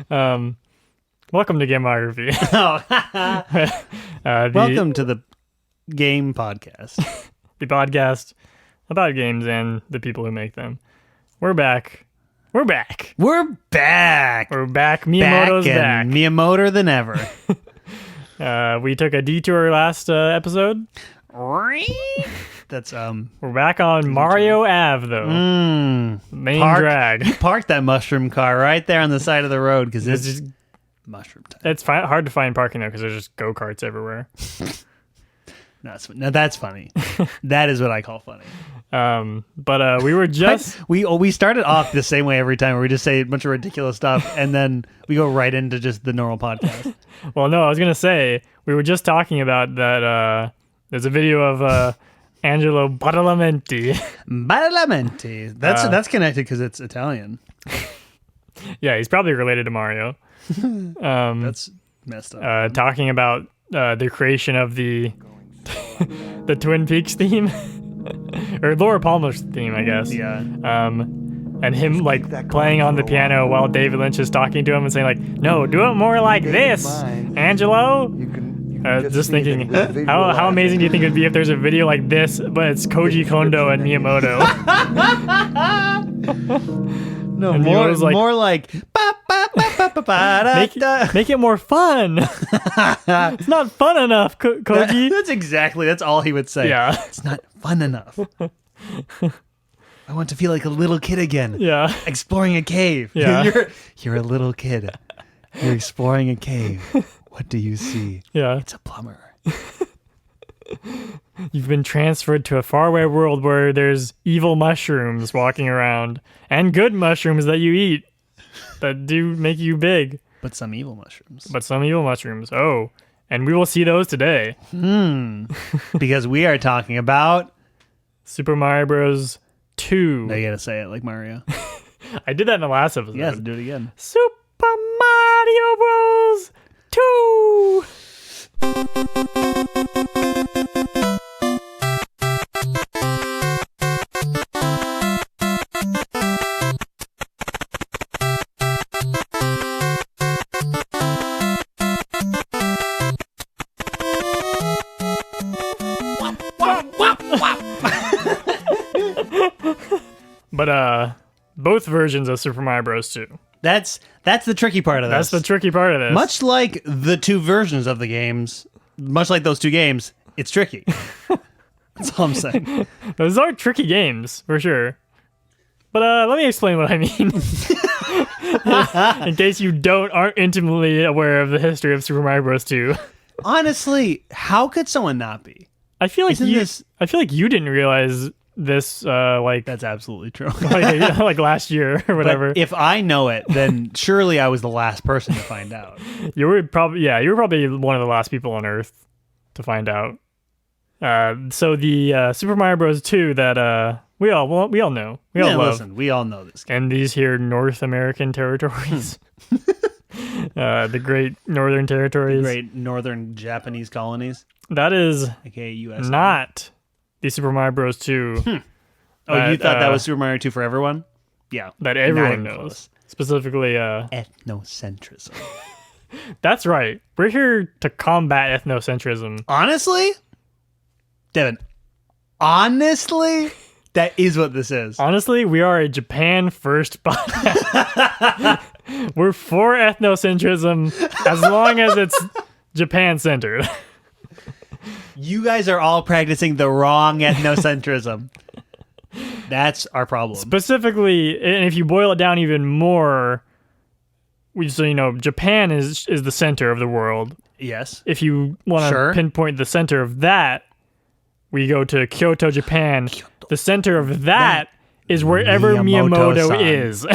Welcome to Gameography. Welcome to the game podcast. The podcast about games and the people who make them. We're back. We're back. Miyamoto's back. Miyamoto than ever. We took a detour last episode. That's We're back on Mario Ave though. Main drag. You parked that mushroom car right there on the side of the road because it's just mushroom time. It's hard to find parking though because there's just go-karts everywhere. No, that's funny. That is what I call funny. But we were just we started off the same way every time where we just say a bunch of ridiculous stuff and then we go right into just the normal podcast. Well, no, I was gonna say we were just talking about that. There's a video of Angelo Badalamenti. Badalamenti. That's connected because it's Italian. Yeah, he's probably related to Mario. That's messed up. Talking about the creation of the the Twin Peaks theme. Or Laura Palmer's theme, I guess. Yeah. And him like playing on the piano while David Lynch is talking to him and saying like, "No, do it more like this, Angelo." Just thinking, how amazing do you think it would be if there's a video like this, but it's Koji Kondo and Miyamoto? No, and more like make it more fun. It's not fun enough, Koji. That's all he would say. Yeah. It's not fun enough. I want to feel like a little kid again. Yeah. Exploring a cave. Yeah. You're a little kid. You're exploring a cave. What do you see? Yeah. It's a plumber. You've been transferred to a faraway world where there's evil mushrooms walking around and good mushrooms that you eat that do make you big. But some evil mushrooms. Oh, and we will see those today. Because we are talking about Super Mario Bros. 2. No, you gotta say it like Mario. I did that in the last episode. You have to do it again. Super Mario Bros. 2. But both versions of Super Mario Bros. 2. That's the tricky part of this. That's the tricky part of this. Much like the two versions of the games, much like those two games, it's tricky. That's all I'm saying. Those are tricky games, for sure. But let me explain what I mean. In case you aren't intimately aware of the history of Super Mario Bros. 2. Honestly, how could someone not be? I feel like you didn't realize this that's absolutely true. like last year or whatever. But if I know it, then surely I was the last person to find out. You were probably one of the last people on Earth to find out. So the Super Mario Bros. 2 that we all know. We all love. Listen, we all know this game. And these here North American territories. The Great Northern Territories. Great Northern Japanese colonies. That is aka US. Not the Super Mario Bros. 2. Oh, you thought that was Super Mario 2 for everyone? Yeah. That everyone knows. Close. Specifically, ethnocentrism. That's right. We're here to combat ethnocentrism. Honestly? Devin, honestly? That is what this is. Honestly, we are a Japan first podcast. We're for ethnocentrism as long as it's Japan centered. You guys are all practicing the wrong ethnocentrism. That's our problem. Specifically, and if you boil it down even more, Japan is the center of the world. Yes. If you want to pinpoint the center of that, we go to Kyoto, Japan. The center of that is wherever Miyamoto is.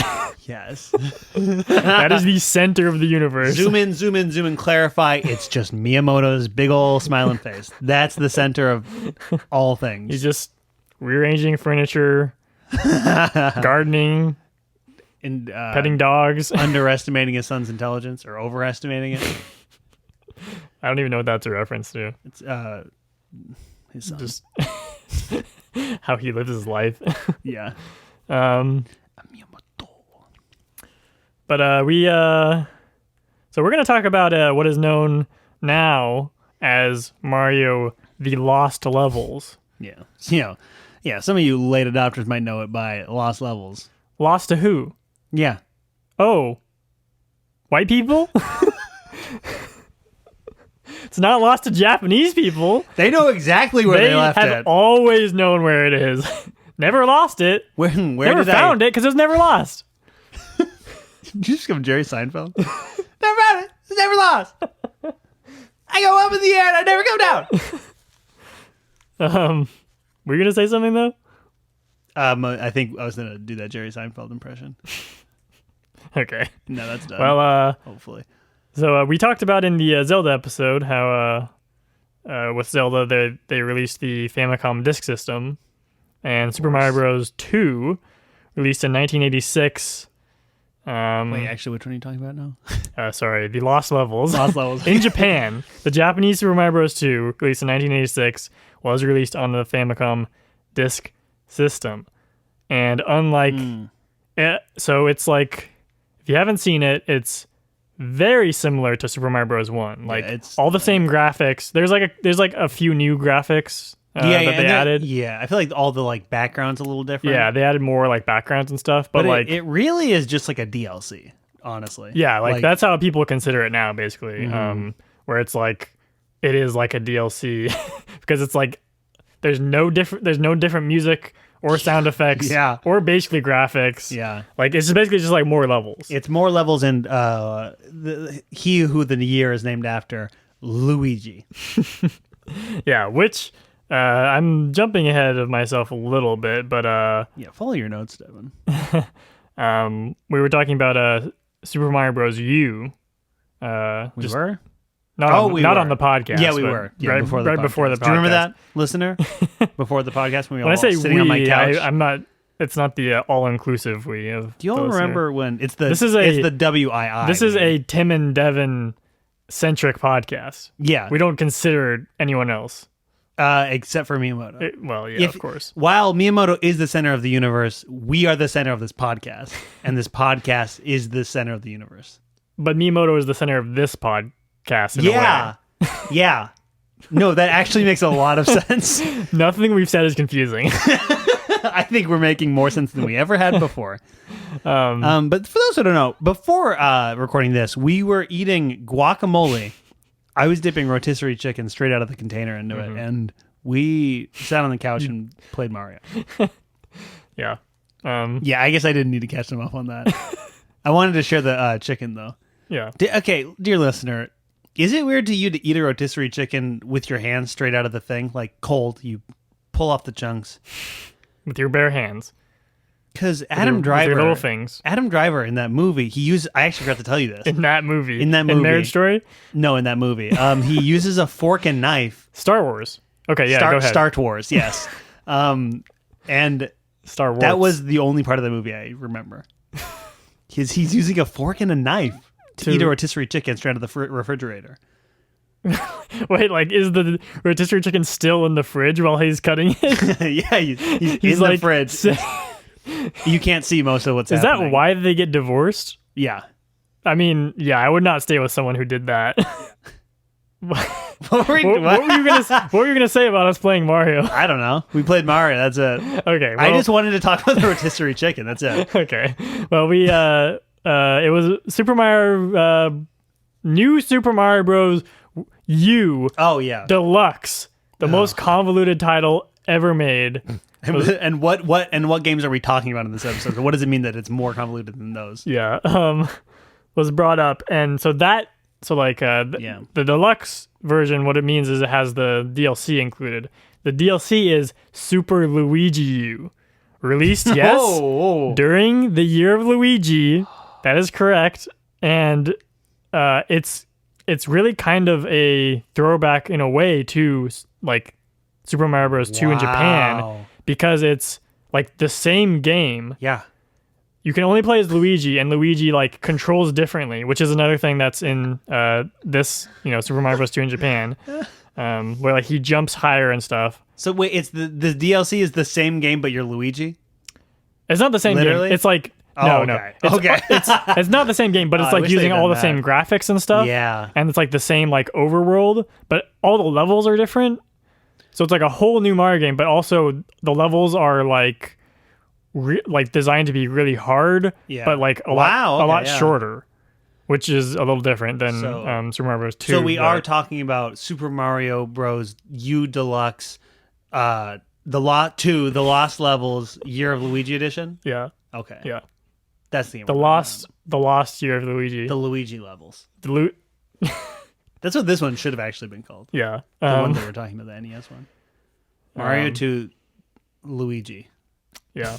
Yes. That is the center of the universe. Zoom in, clarify. It's just Miyamoto's big ol' smiling face. That's the center of all things. He's just rearranging furniture, gardening, and petting dogs. Underestimating his son's intelligence or overestimating it. I don't even know what that's a reference to. It's his son. Just how he lives his life. Yeah. But so we're gonna talk about what is known now as Mario: The Lost Levels. Yeah. Yeah. Some of you late adopters might know it by Lost Levels. Lost to who? Yeah. Oh, white people? It's not lost to Japanese people. They know exactly where they left have it. always known where it is. Never lost it. Where Never did found it because it was never lost. Did you just become Jerry Seinfeld? Never found it. It's never lost. I go up in the air and I never come down. Were you gonna say something though? I think I was gonna do that Jerry Seinfeld impression. Okay. No, that's done. Well, hopefully. So we talked about in the Zelda episode how with Zelda they released the Famicom Disk System, and Super Mario Bros. 2 released in 1986. Wait, actually, which one are you talking about now? Sorry, the Lost Levels. Lost Levels. In Japan, the Japanese Super Mario Bros. 2, released in 1986, was released on the Famicom Disk System. And unlike... so it's like, if you haven't seen it, it's very similar to Super Mario Bros. 1. Like, it's all the same graphics. There's like a few new graphics that they added. Yeah, I feel like all the like backgrounds a little different. Yeah, they added more like backgrounds and stuff. But like it really is just like a DLC, honestly. Yeah, like that's how people consider it now, basically. Where it's like it is like a DLC because it's like there's no different music or sound effects, or basically graphics. Yeah, like it's basically just like more levels. It's more levels, and he who the year is named after, Luigi. Yeah, which I'm jumping ahead of myself a little bit, but yeah, follow your notes, Devin. We were talking about Super Mario Bros. U. We were. Not on the podcast. Yeah, we were. Yeah, right before the podcast. Do you remember that, listener? Before the podcast, when we when all I say sitting we, on my couch. I'm not. It's not the all-inclusive we. Of Do you all remember when it's the? This is it's the WII. This is a Tim and Devin centric podcast. Yeah, we don't consider anyone else. Except for Miyamoto. Of course. While Miyamoto is the center of the universe, we are the center of this podcast, and this podcast is the center of the universe. But Miyamoto is the center of this podcast. In a way. Yeah. No, that actually makes a lot of sense. Nothing we've said is confusing. I think we're making more sense than we ever had before. But for those who don't know, before recording this, we were eating guacamole. I was dipping rotisserie chicken straight out of the container into it, and we sat on the couch and played Mario. Yeah. Yeah, I guess I didn't need to catch them up on that. I wanted to share the chicken, though. Yeah. Okay, dear listener, is it weird to you to eat a rotisserie chicken with your hands straight out of the thing, like cold? You pull off the chunks with your bare hands. Because Adam Driver, with your little things. Adam Driver in that movie, I actually forgot to tell you this. In that movie, in Marriage Story. No, in that movie, he uses a fork and knife. Star Wars. Okay, yeah, go ahead. Star Wars, yes. And Star Wars. That was the only part of the movie I remember. He's using a fork and a knife to eat a rotisserie chicken straight out of the refrigerator. Wait, like, is the rotisserie chicken still in the fridge while he's cutting it? Yeah, he's in the fridge. You can't see most of what's happening. Is that why they get divorced? Yeah. I mean, yeah, I would not stay with someone who did that. What were you gonna say about us playing Mario? I don't know. We played Mario. That's it. Okay. Well, I just wanted to talk about the rotisserie chicken. That's it. Okay. Well, it was new Super Mario Bros. U. Oh yeah. Deluxe, the most convoluted title ever made. And what games are we talking about in this episode? So what does it mean that it's more convoluted than those? Yeah. Was brought up, and so the deluxe version, what it means is it has the DLC included. The DLC is Super Luigi U. Released, yes, during the year of Luigi. That is correct. And it's really kind of a throwback in a way to like Super Mario Bros. 2 in Japan, because it's like the same game. Yeah. You can only play as Luigi, and Luigi like controls differently, which is another thing that's in this, Super Mario Bros. 2 in Japan, where like he jumps higher and stuff. So wait, it's the DLC is the same game, but you're Luigi? It's not the same game. It's like Oh, no. okay. It's not the same game, but it's I like wish using they'd all done the same graphics and stuff. Yeah. And it's like the same like overworld, but all the levels are different. So it's like a whole new Mario game, but also the levels are like like designed to be really hard, but like a lot shorter, which is a little different than Super Mario Bros. 2. So we are talking about Super Mario Bros. U Deluxe, the Lost Levels Year of Luigi Edition. Yeah. Okay. Yeah. That's the lost Year of Luigi. The Luigi levels. That's what this one should have actually been called. Yeah. The one that we're talking about, the NES one. Mario 2 Luigi. Yeah.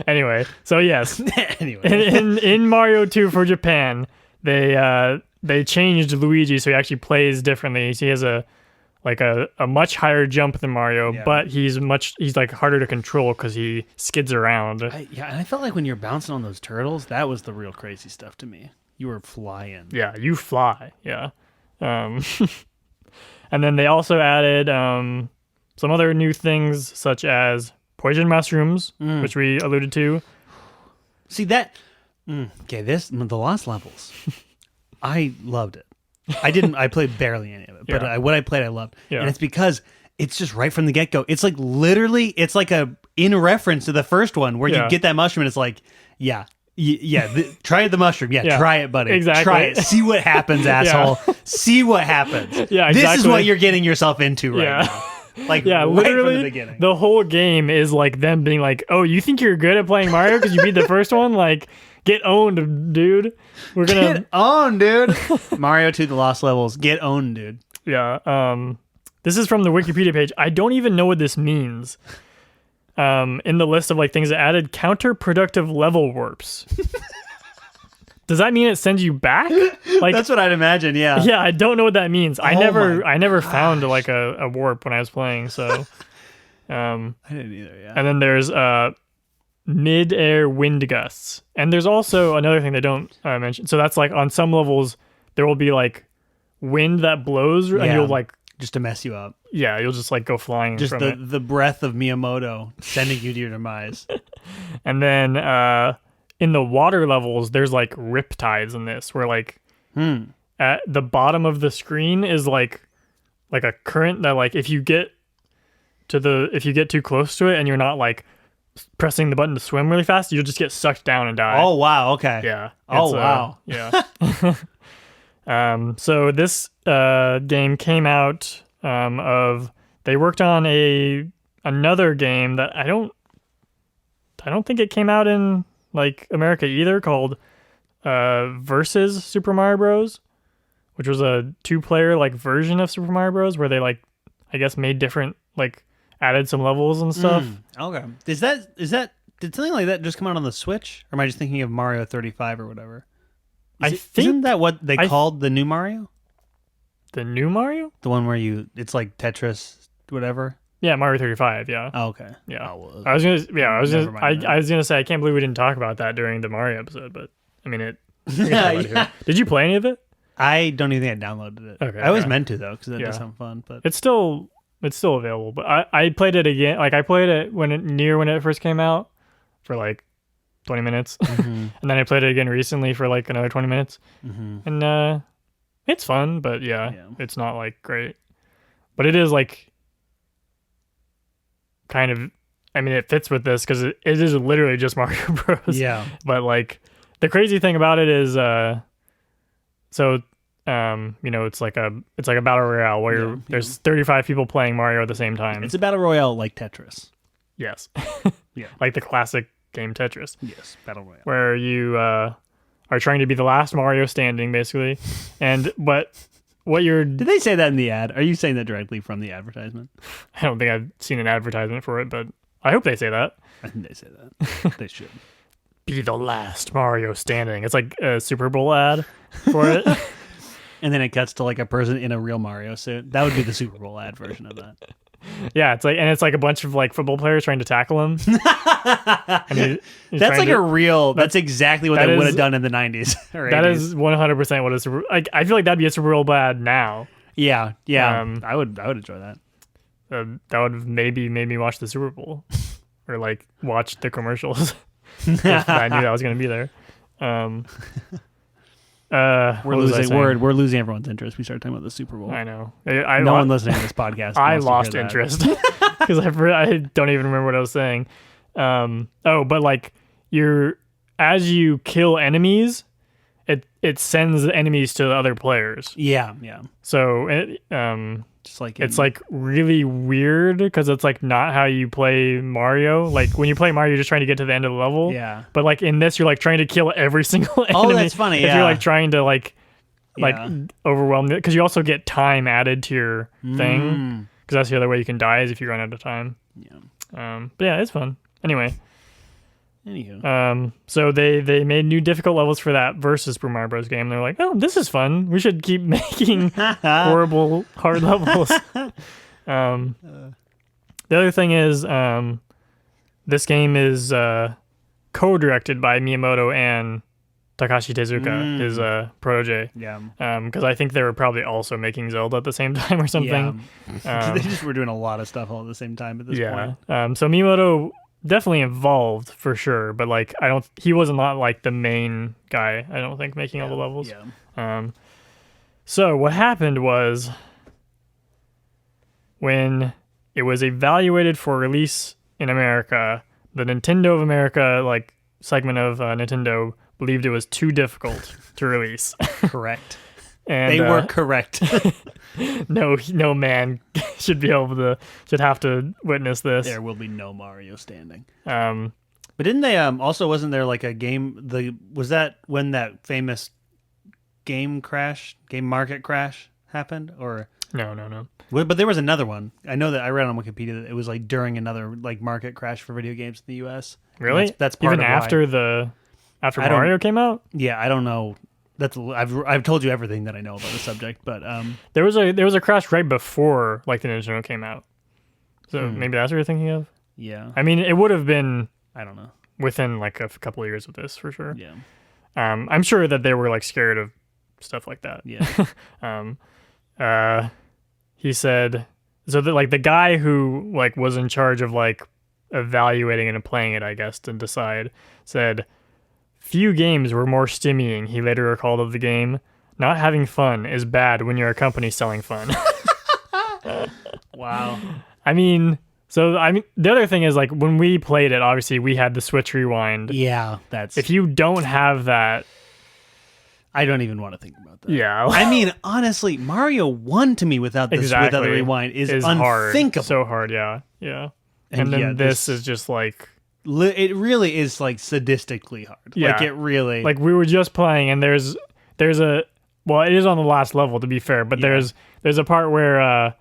Anyway, so yes. Anyway. In Mario 2 for Japan, they changed Luigi so he actually plays differently. So he has a much higher jump than Mario, but he's like harder to control because he skids around. And I felt like when you're bouncing on those turtles, that was the real crazy stuff to me. You were flying. Yeah, you fly. Yeah. And then they also added some other new things such as poison mushrooms, which we alluded to. See that? The Lost Levels. I loved it. I played barely any of it, but what I played, I loved. Yeah. And it's because it's just right from the get-go. It's like literally, it's like in reference to the first one where you get that mushroom and it's like, try the mushroom. Yeah, try it, buddy. Exactly. Try it. See what happens, asshole. See what happens. Yeah, exactly. This is what you're getting yourself into right now. Like, right literally, from the beginning. The whole game is like them being like, "Oh, you think you're good at playing Mario because you beat the first one? Like, get owned, dude. We're gonna get owned, dude." Mario 2: The Lost Levels, get owned, dude. Yeah. This is from the Wikipedia page. I don't even know what this means. In the list of like things that added, counterproductive level warps. Does that mean it sends you back? Like, that's what I'd imagine. Yeah. Yeah, I don't know what that means. I never found like a warp when I was playing. So, I didn't either. Yeah. And then there's mid-air wind gusts, and there's also another thing they don't mention. So that's like on some levels there will be like wind that blows, and you'll like just to mess you up. Yeah, you'll just like go flying. Just from the breath of Miyamoto sending you to your demise. And then in the water levels, there's like riptides in this, where like at the bottom of the screen is like a current that like if you get too close to it and you're not like pressing the button to swim really fast, you'll just get sucked down and die. Oh wow, okay. Yeah. Oh wow. Yeah. So this game came out they worked on another game that I don't think it came out in like America either, called Versus Super Mario Bros, which was a 2-player like version of Super Mario Bros where they like I guess made different like added some levels and stuff. Okay. Did something like that just come out on the Switch, or am I just thinking of Mario 35 or whatever? Isn't that what they called the new Mario? The new Mario? The one where it's like Tetris, whatever. Yeah, Mario 35. Yeah. Oh, okay. Yeah. Oh, well, I was gonna say I can't believe we didn't talk about that during the Mario episode, but I mean it. Yeah. Did you play any of it? I don't even think I downloaded it. Okay. I was meant to though, because it does sound fun. But it's still available. But I played it again. Like I played it when it first came out for like 20 minutes, and then I played it again recently for like another 20 minutes, and it's fun. But it's not like great. But it is like kind of, I mean, it fits with this because it is literally just Mario Bros. Yeah. But like the crazy thing about it is, it's like a battle royale where there's 35 people playing Mario at the same time. It's a battle royale like Tetris. Yes. Yeah. Like the classic game Tetris. Yes. Battle royale. Where you are trying to be the last Mario standing, basically, but. Did they say that in the ad? Are you saying that directly from the advertisement? I don't think I've seen an advertisement for it, but I hope they say that. I think they say that. They should. Be the last Mario standing. It's like a Super Bowl ad for it. And then it cuts to like a person in a real Mario suit. That would be the Super Bowl ad version of that. Yeah, it's like a bunch of like football players trying to tackle him. That's exactly what they would have done in the 90s. That is 100% what it's like. I feel like that'd be a Super Bowl ad now. Yeah. I would enjoy that. That would maybe made me watch the Super Bowl or like watch the commercials. I knew that was going to be there. We're losing everyone's interest. We started talking about the Super Bowl. I know. No one listening to this podcast. I wants to lost hear that. interest because I don't even remember what I was saying. But like as you kill enemies, it sends the enemies to the other players. Yeah. So Just like it's like really weird because it's like not how you play Mario. Like when you play Mario, you're just trying to get to the end of the level. Yeah. But like in this, you're like trying to kill every single enemy. Oh, that's funny. If you're like trying to like Yeah. overwhelm it, because you also get time added to your thing. Because that's the other way you can die is if you run out of time. Yeah. But yeah, it's fun. Anyway. Anywho. So they made new difficult levels for that versus Super Mario Bros. Game. They're like, oh, this is fun. We should keep making horrible hard levels. The other thing is, this game is co-directed by Miyamoto and Takashi Tezuka, his protege. Yeah. Because I think they were probably also making Zelda at the same time or something. They just were doing a lot of stuff all at the same time at this point. So Miyamoto definitely involved for sure, but like he wasn't not like the main guy, I don't think, making all the levels. So what happened was when it was evaluated for release in America, the Nintendo of America like segment of Nintendo believed it was too difficult to release. Correct. And they were correct. no man should have to witness this. There will be no Mario standing. But didn't they also, wasn't there like a game, was that when that famous game market crash happened, or no. But there was another one. I know that I read on Wikipedia that it was like during another like market crash for video games in the US. Really? That's part even of after Mario came out? Yeah, I don't know. I've told you everything that I know about the subject, but there was a crash right before like the Nintendo came out, so maybe that's what you're thinking of. Yeah, I mean, it would have been, I don't know, within like a couple of years of this for sure. Yeah, I'm sure that they were like scared of stuff like that. Yeah. He said so that like the guy who like was in charge of like evaluating and playing it, I guess, to decide, said, few games were more stymiating, he later recalled of the game. Not having fun is bad when you're a company selling fun. Wow. I mean, the other thing is like when we played it, obviously we had the Switch Rewind. Yeah, if you don't have that, I don't even want to think about that. Yeah. I mean, honestly, Mario 1 to me without the Rewind is unthinkable. Hard. So hard, yeah. And then this is just like... It really is like sadistically hard. Yeah. Like it really... Like we were just playing and there's a... Well, it is on the last level to be fair, but there's a part where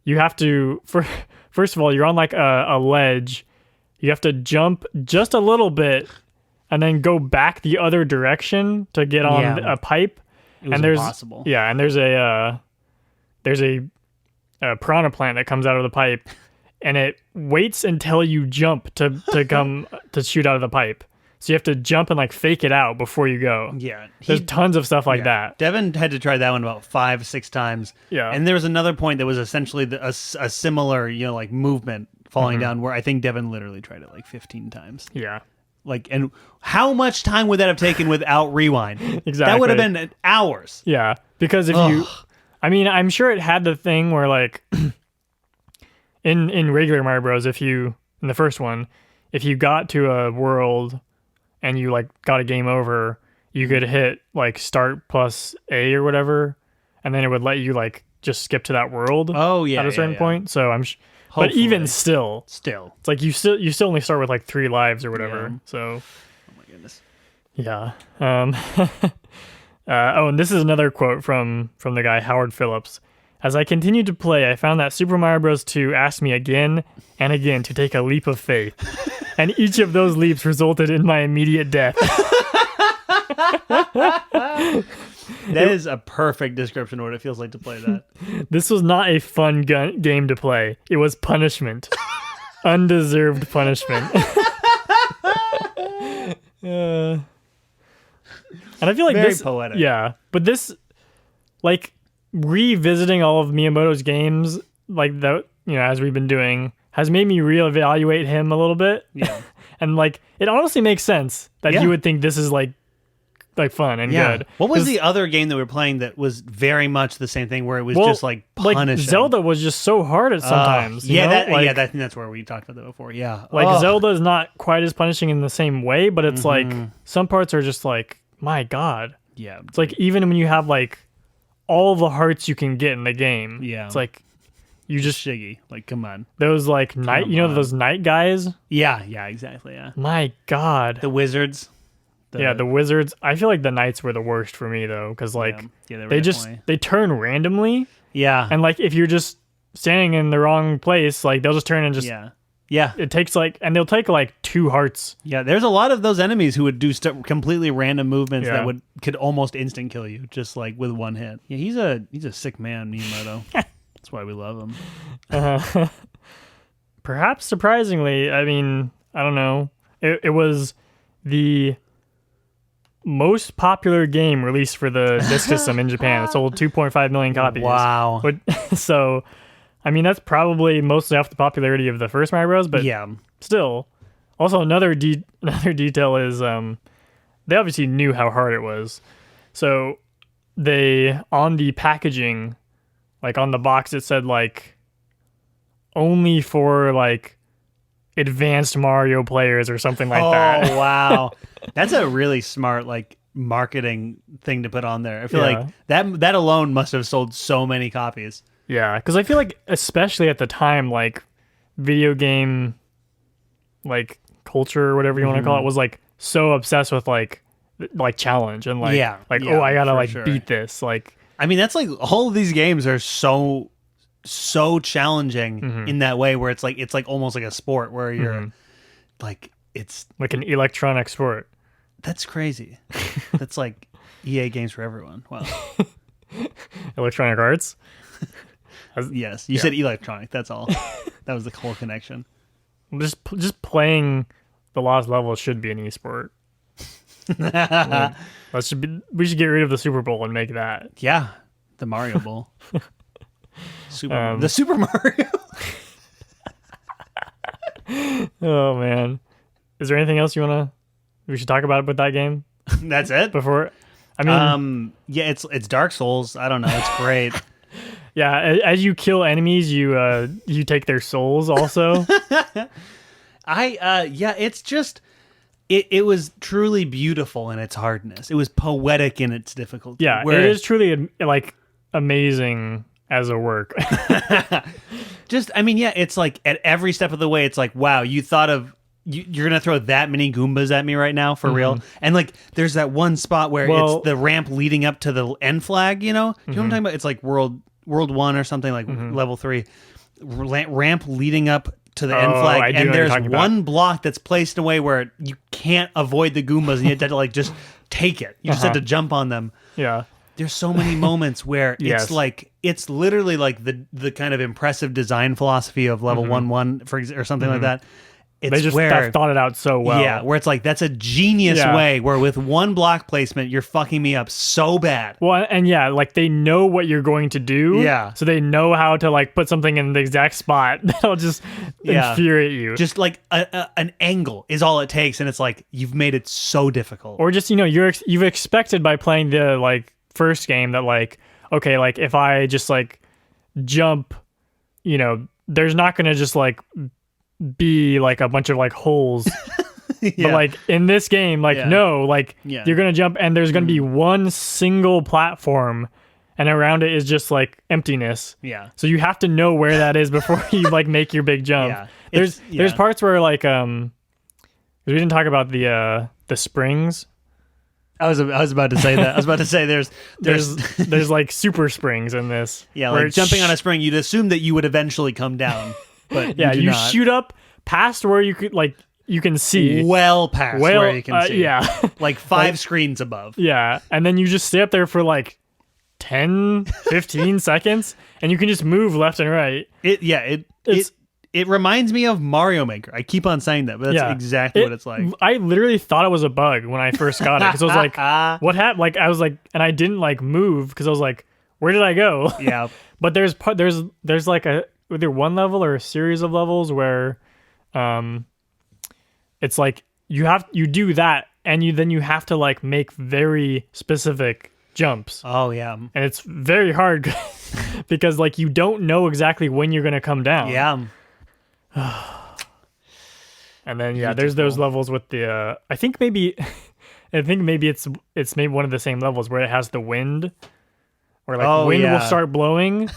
you have to... First of all, you're on like a ledge. You have to jump just a little bit and then go back the other direction to get on a pipe. It was impossible. Yeah, and there's a piranha plant that comes out of the pipe, and it waits until you jump to come to shoot out of the pipe. So you have to jump and like fake it out before you go. Yeah, there's tons of stuff like that. Devin had to try that one about 5-6 times. Yeah, and there was another point that was essentially a similar, like movement falling down, where I think Devin literally tried it like 15 times. Yeah. Like, and how much time would that have taken without Rewind? Exactly. That would have been hours. Yeah, because if I'm sure it had the thing where like in regular Mario Bros, in the first one, if you got to a world and you like got a game over, you could hit like start plus A or whatever, and then it would let you like just skip to that world. Oh yeah, at a certain point. So but even still, it's like you still only start with like 3 lives or whatever. Yeah. So, oh my goodness. Yeah. And this is another quote from the guy Howard Phillips. As I continued to play, I found that Super Mario Bros. 2 asked me again and again to take a leap of faith, and each of those leaps resulted in my immediate death. That is a perfect description of what it feels like to play that. This was not a fun game to play. It was punishment. Undeserved punishment. And I feel like very poetic. Yeah, but this, like, revisiting all of Miyamoto's games, like that, as we've been doing, has made me reevaluate him a little bit. Yeah. And like it honestly makes sense that you would think this is like fun and good. What was the other game that we were playing that was very much the same thing, where it was just like punishing? Like Zelda was just so hard at sometimes. you know? I think that's where we talked about that before. Yeah, like Zelda is not quite as punishing in the same way, but it's like some parts are just like, my God. Yeah, it's like even when you have like all the hearts you can get in the game. Yeah, it's like you just shiggy. Like, come on, those like night. You know those night guys. Yeah, exactly. Yeah, my God, the wizards. The wizards. I feel like the knights were the worst for me though, because like they turn randomly. Yeah, and like if you're just standing in the wrong place, like they'll just turn and just It takes and they'll take like 2 hearts. Yeah, there's a lot of those enemies who would do completely random movements that could almost instant kill you, just like with one hit. Yeah, he's a sick man, Miyamoto. That's why we love him. Perhaps surprisingly, I mean, I don't know. It was the most popular game released for the disc system in Japan. It sold 2.5 million copies. Wow. So, I mean, that's probably mostly off the popularity of the first Mario Bros. But still. Also, another detail is they obviously knew how hard it was. So, they, on the packaging, like on the box, it said like, only for like advanced Mario players or something like that. Oh, wow. That's a really smart like marketing thing to put on there. I feel like that alone must have sold so many copies. Yeah, because I feel like especially at the time, like video game like culture or whatever you want to call it was like so obsessed with like challenge and like oh, I gotta like beat this. Like, I mean, that's like all of these games are so challenging in that way, where it's like almost like a sport where you're like, it's like an electronic sport. That's crazy. That's like EA games for everyone. Wow. Electronic Arts? Yes, you said electronic. That's all. That was the whole connection. Just playing the lost levels should be an esport. We should get rid of the Super Bowl and make that. Yeah, the Mario Bowl. The Super Mario. Oh man, is there anything else we should talk about with that game? That's it. Before, I mean, yeah, it's Dark Souls. I don't know. It's great. Yeah, as you kill enemies, you take their souls also. It's just it was truly beautiful in its hardness. It was poetic in its difficulty. Yeah, it is truly like amazing as a work. It's like at every step of the way, it's like, wow, you thought of you're gonna throw that many Goombas at me right now for real. And like there's that one spot where it's the ramp leading up to the end flag, you know? Do you know what I'm talking about? It's like World 1 or something, like level 3. Ramp leading up to the end flag, and there's one block that's placed in a way where you can't avoid the Goombas, and you have to like just take it. You just have to jump on them. Yeah. There's so many moments where it's like, it's literally like the kind of impressive design philosophy of level 1-1 or something like that. They just thought it out so well. Yeah, where it's like, that's a genius way where with one block placement, you're fucking me up so bad. Well, and like they know what you're going to do. Yeah. So they know how to like put something in the exact spot that'll just infuriate you. Just like an angle is all it takes, and it's like, you've made it so difficult. Or just, you've expected by playing the like first game that like, okay, like if I just like jump, there's not going to just like be like a bunch of like holes. But like in this game, like no, like you're gonna jump and there's gonna be one single platform and around it is just like emptiness. Yeah. So you have to know where that is before you like make your big jump. There's parts where like we didn't talk about the springs. I was about to say that. I was about to say there's like super springs in this. Yeah, like jumping on a spring, you'd assume that you would eventually come down. But you shoot up past where you could like you can see well past where you can see. Yeah. Like 5 screens above. Yeah. And then you just stay up there for like 10, 15 seconds and you can just move left and right. It reminds me of Mario Maker. I keep on saying that, but that's exactly what it's like. I literally thought it was a bug when I first got it because I was like, what happened? Like I was like, and I didn't like move because I was like, where did I go? Yeah. But there's like either one level or a series of levels where it's like you do that and then you have to like make very specific jumps. Oh yeah. And it's very hard because like you don't know exactly when you're going to come down. Yeah. And then there's those levels with the I think maybe it's maybe one of the same levels where it has the wind, or like wind will start blowing.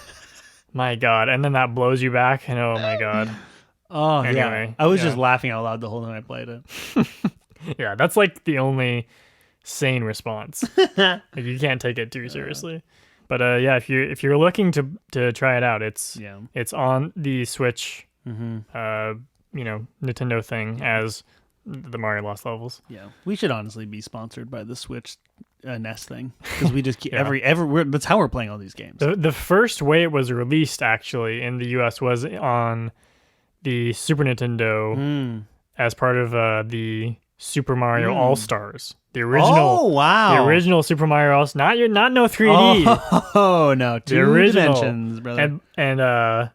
My God, and then that blows you back, and oh my God. Oh anyway, I was just laughing out loud the whole time I played it. Yeah, that's like the only sane response. Like, you can't take it too seriously. But if you're looking to try it out, it's on the Switch. Nintendo thing as the Mario Lost Levels. Yeah, we should honestly be sponsored by the Switch NES thing, because we just keep that's how we're playing all these games. The first way it was released actually in the US was on the Super Nintendo as part of the Super Mario All Stars. The original. Oh wow! The original Super Mario All Stars. Not no 3D. Oh no, two dimensions, brother. And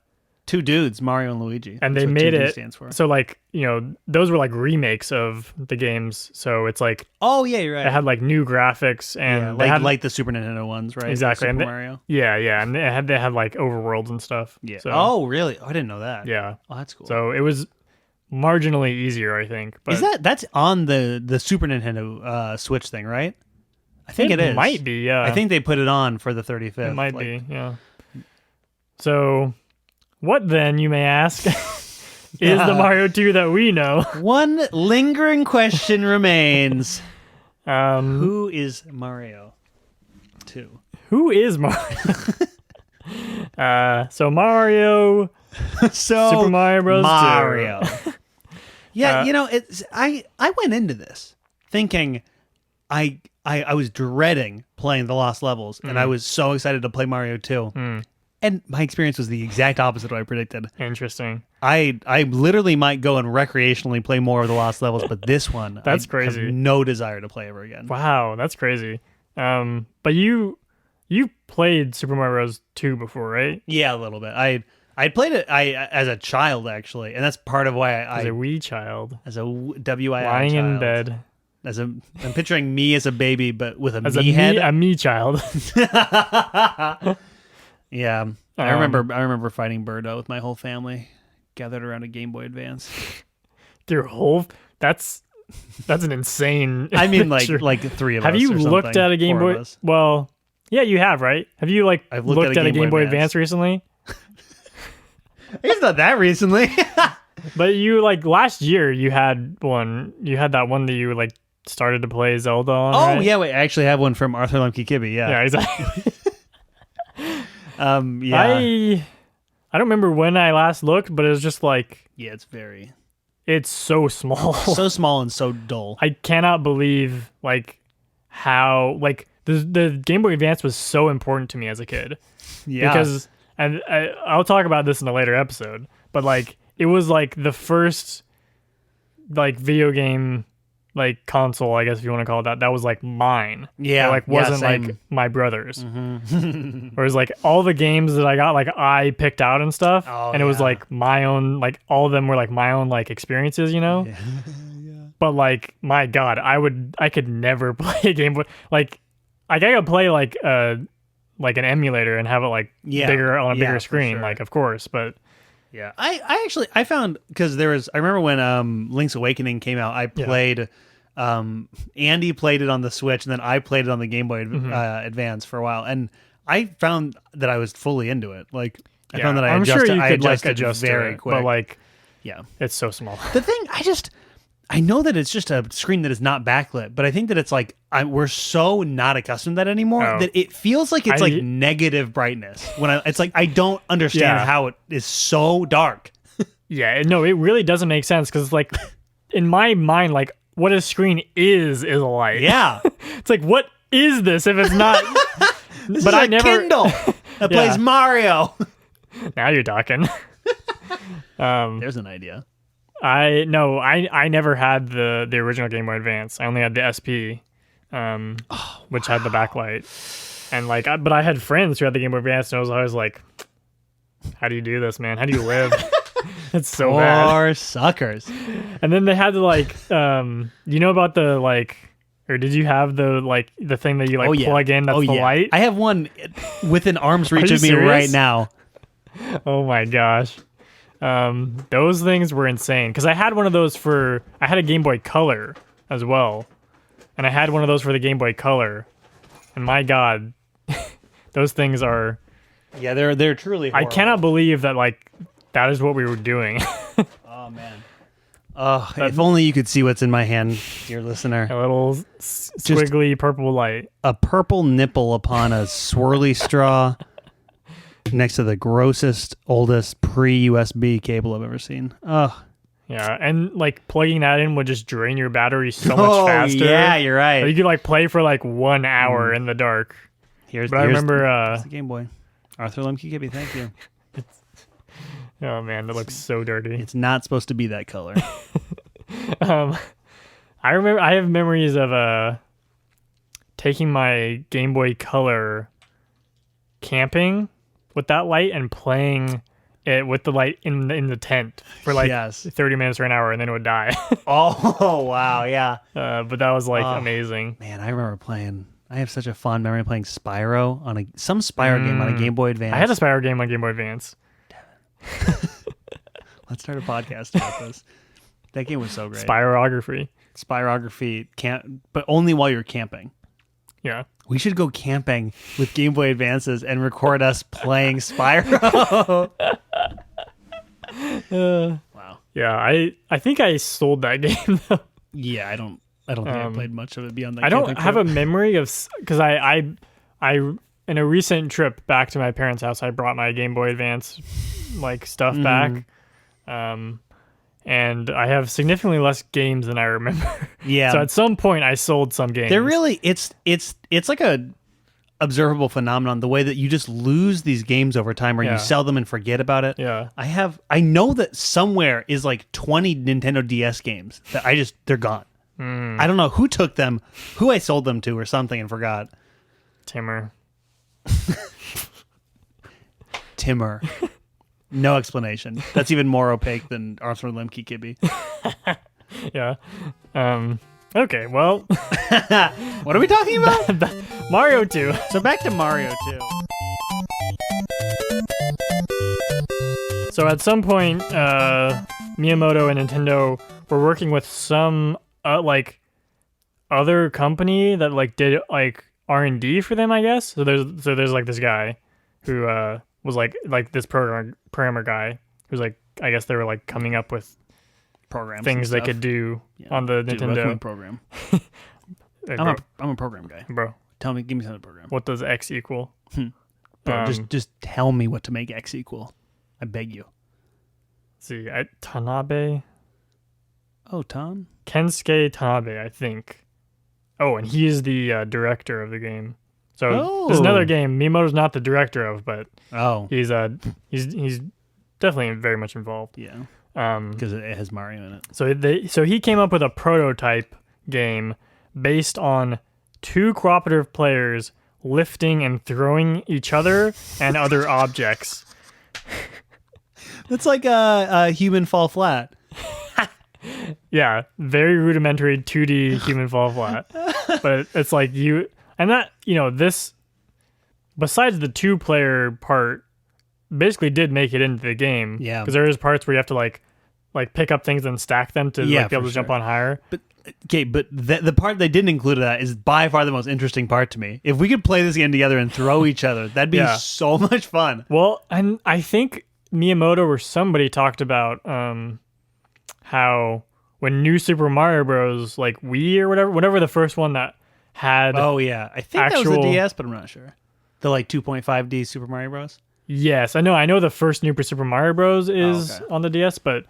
two dudes, Mario and Luigi. And they made it so like, those were like remakes of the games. So it's like, oh yeah, you're right. It had like new graphics and like the Super Nintendo ones, right? Exactly. Super Mario. Yeah, and they had like overworlds and stuff. Yeah. So, oh really? Oh, I didn't know that. Yeah. Oh, that's cool. So it was marginally easier, I think. But is that's on the Super Nintendo Switch thing, right? I think it is. It might be. Yeah. I think they put it on for the 35th. It might be. Yeah. So. What then, you may ask, is the Mario 2 that we know? One lingering question remains. Who is Mario 2? Who is Mario? Mario. Super Mario Bros. Mario. 2. Yeah, it's I went into this thinking I was dreading playing the Lost Levels, and I was so excited to play Mario 2. And my experience was the exact opposite of what I predicted. Interesting. I literally might go and recreationally play more of the Lost Levels, but this one, that's crazy. I have no desire to play ever again. Wow, that's crazy. But you played Super Mario Bros. 2 before, right? Yeah, a little bit. I played it as a child, actually, and that's part of why as a wee child, as a WII lying child. in bed. I'm picturing me as a baby, but with a head. A me child. Yeah, I remember fighting Birdo with my whole family, gathered around a Game Boy Advance. Your whole that's an insane. I mean, like three of us. Have you looked at a Game Boy? Well, yeah, you have, right? Have you I've looked at a Game Boy Advance recently? It's not that recently. But you last year you had one. You had that one that you started to play Zelda on. Oh right? yeah, wait. I actually have one from Arthur Lemke Kibbe. Yeah. Yeah, exactly. Yeah. I don't remember when I last looked, but it was just yeah, it's so small. So small and so dull. I cannot believe how the Game Boy Advance was so important to me as a kid. Yeah. Because I'll talk about this in a later episode, but it was the first video game console, I guess if you want to call it that was mine. Yeah. It wasn't my brother's. Mm-hmm. Whereas all the games that I got I picked out and stuff, and it was my own, all of them were my own experiences, Yeah. Yeah. But my God, I could never play a Game Boy. I could play an emulator and have it bigger on a bigger screen, sure. Of course, but. Yeah, I found, because I remember when Link's Awakening came out, I played, Andy played it on the Switch, and then I played it on the Game Boy Advance for a while, and I found that I was fully into it. I found that I adjusted very quick. But yeah, it's so small. The thing, I know that it's just a screen that is not backlit, but I think that it's we're so not accustomed to that anymore that it feels like it's negative brightness. When I don't understand how it is so dark. Yeah, no, it really doesn't make sense, because in my mind, what a screen is a light. Yeah. It's what is this if it's not? This is Kindle that plays Mario. Now you're talking. There's an idea. I never had the original Game Boy Advance. I only had the SP, which had the backlight, and but I had friends who had the Game Boy Advance, and I was always how do you do this, man? How do you live? It's so bad. Poor suckers. And then they had to like, you know about the like, or did you have the thing that you like plug in? That's the light. I have one within arm's reach you of me serious? right now. Oh my gosh. Those things were insane. Because I had one of those I had a Game Boy Color as well. And I had one of those for the Game Boy Color. And my God, those things are... Yeah, they're truly horrible. I cannot believe that like that is what we were doing. Oh, man. Oh, if only you could see what's in my hand, dear listener. A little squiggly purple light. A purple nipple upon a swirly straw next to the grossest, oldest pre-USB cable I've ever seen. Oh. Yeah, and like plugging that in would just drain your battery so much faster. Yeah, you're right. You could like play for like 1 hour in the dark. Here's I remember the Game Boy. Arthur Lemke Kibbe, thank you. Oh man, that looks so dirty. It's not supposed to be that color. I remember I have memories of taking my Game Boy Color camping with that light and playing it with the light in the tent for like 30 minutes or an hour, and then it would die. Oh wow, yeah. But that was like amazing. Man, I remember playing. I have such a fond memory of playing Spyro on some Spyro game on a Game Boy Advance. I had a Spyro game on Game Boy Advance. Let's start a podcast about this. That game was so great. Spyrography, but only while you're camping. Yeah. We should go camping with Game Boy Advances and record us playing Spyro. Wow. Yeah, I think I sold that game though. Yeah, I don't think I played much of it beyond that. I don't have a memory of, because I in a recent trip back to my parents' house, I brought my Game Boy Advance like stuff back. And I have significantly less games than I remember. Yeah. So at some point I sold some games. They're really it's like a observable phenomenon, the way that you just lose these games over time, or you sell them and forget about it. Yeah. I know that somewhere is like 20 Nintendo DS games that they're gone. I don't know who took them, who I sold them to or something and forgot. Timmer. No explanation. That's even more opaque than Arthur Lemke Kibbe. Yeah. Okay, well. What are we talking about? Mario 2. So back to Mario 2. So at some point, Miyamoto and Nintendo were working with some like other company that like did like R&D for them, I guess. So there's like this guy who was like this programmer guy who's like, I guess they were like coming up with programs, things they could do on the Nintendo program. Hey, I'm a program guy, bro. Give me something to program. What does X equal? Bro, just tell me what to make X equal. I beg you. Let's see, Tanabe. Oh, Tom? Kensuke Tanabe, I think. Oh, and he is the director of the game. So there's another game Miyamoto's not the director of, but he's definitely very much involved. Yeah, because it has Mario in it. So he came up with a prototype game based on two cooperative players lifting and throwing each other and other objects. It's like a human fall flat. Yeah, very rudimentary 2D human fall flat. But it's like this, besides the 2-player part, basically did make it into the game. Yeah. Because there is parts where you have to like pick up things and stack them to be able to jump on higher. But the part they didn't include of that is by far the most interesting part to me. If we could play this game together and throw each other, that'd be so much fun. Well, and I think Miyamoto or somebody talked about how when New Super Mario Bros. Like Wii or whatever the first one that had I think that was the DS, but I'm not sure. The like 2.5D Super Mario Bros. Yes, I know the first New Super Mario Bros. is on the DS, but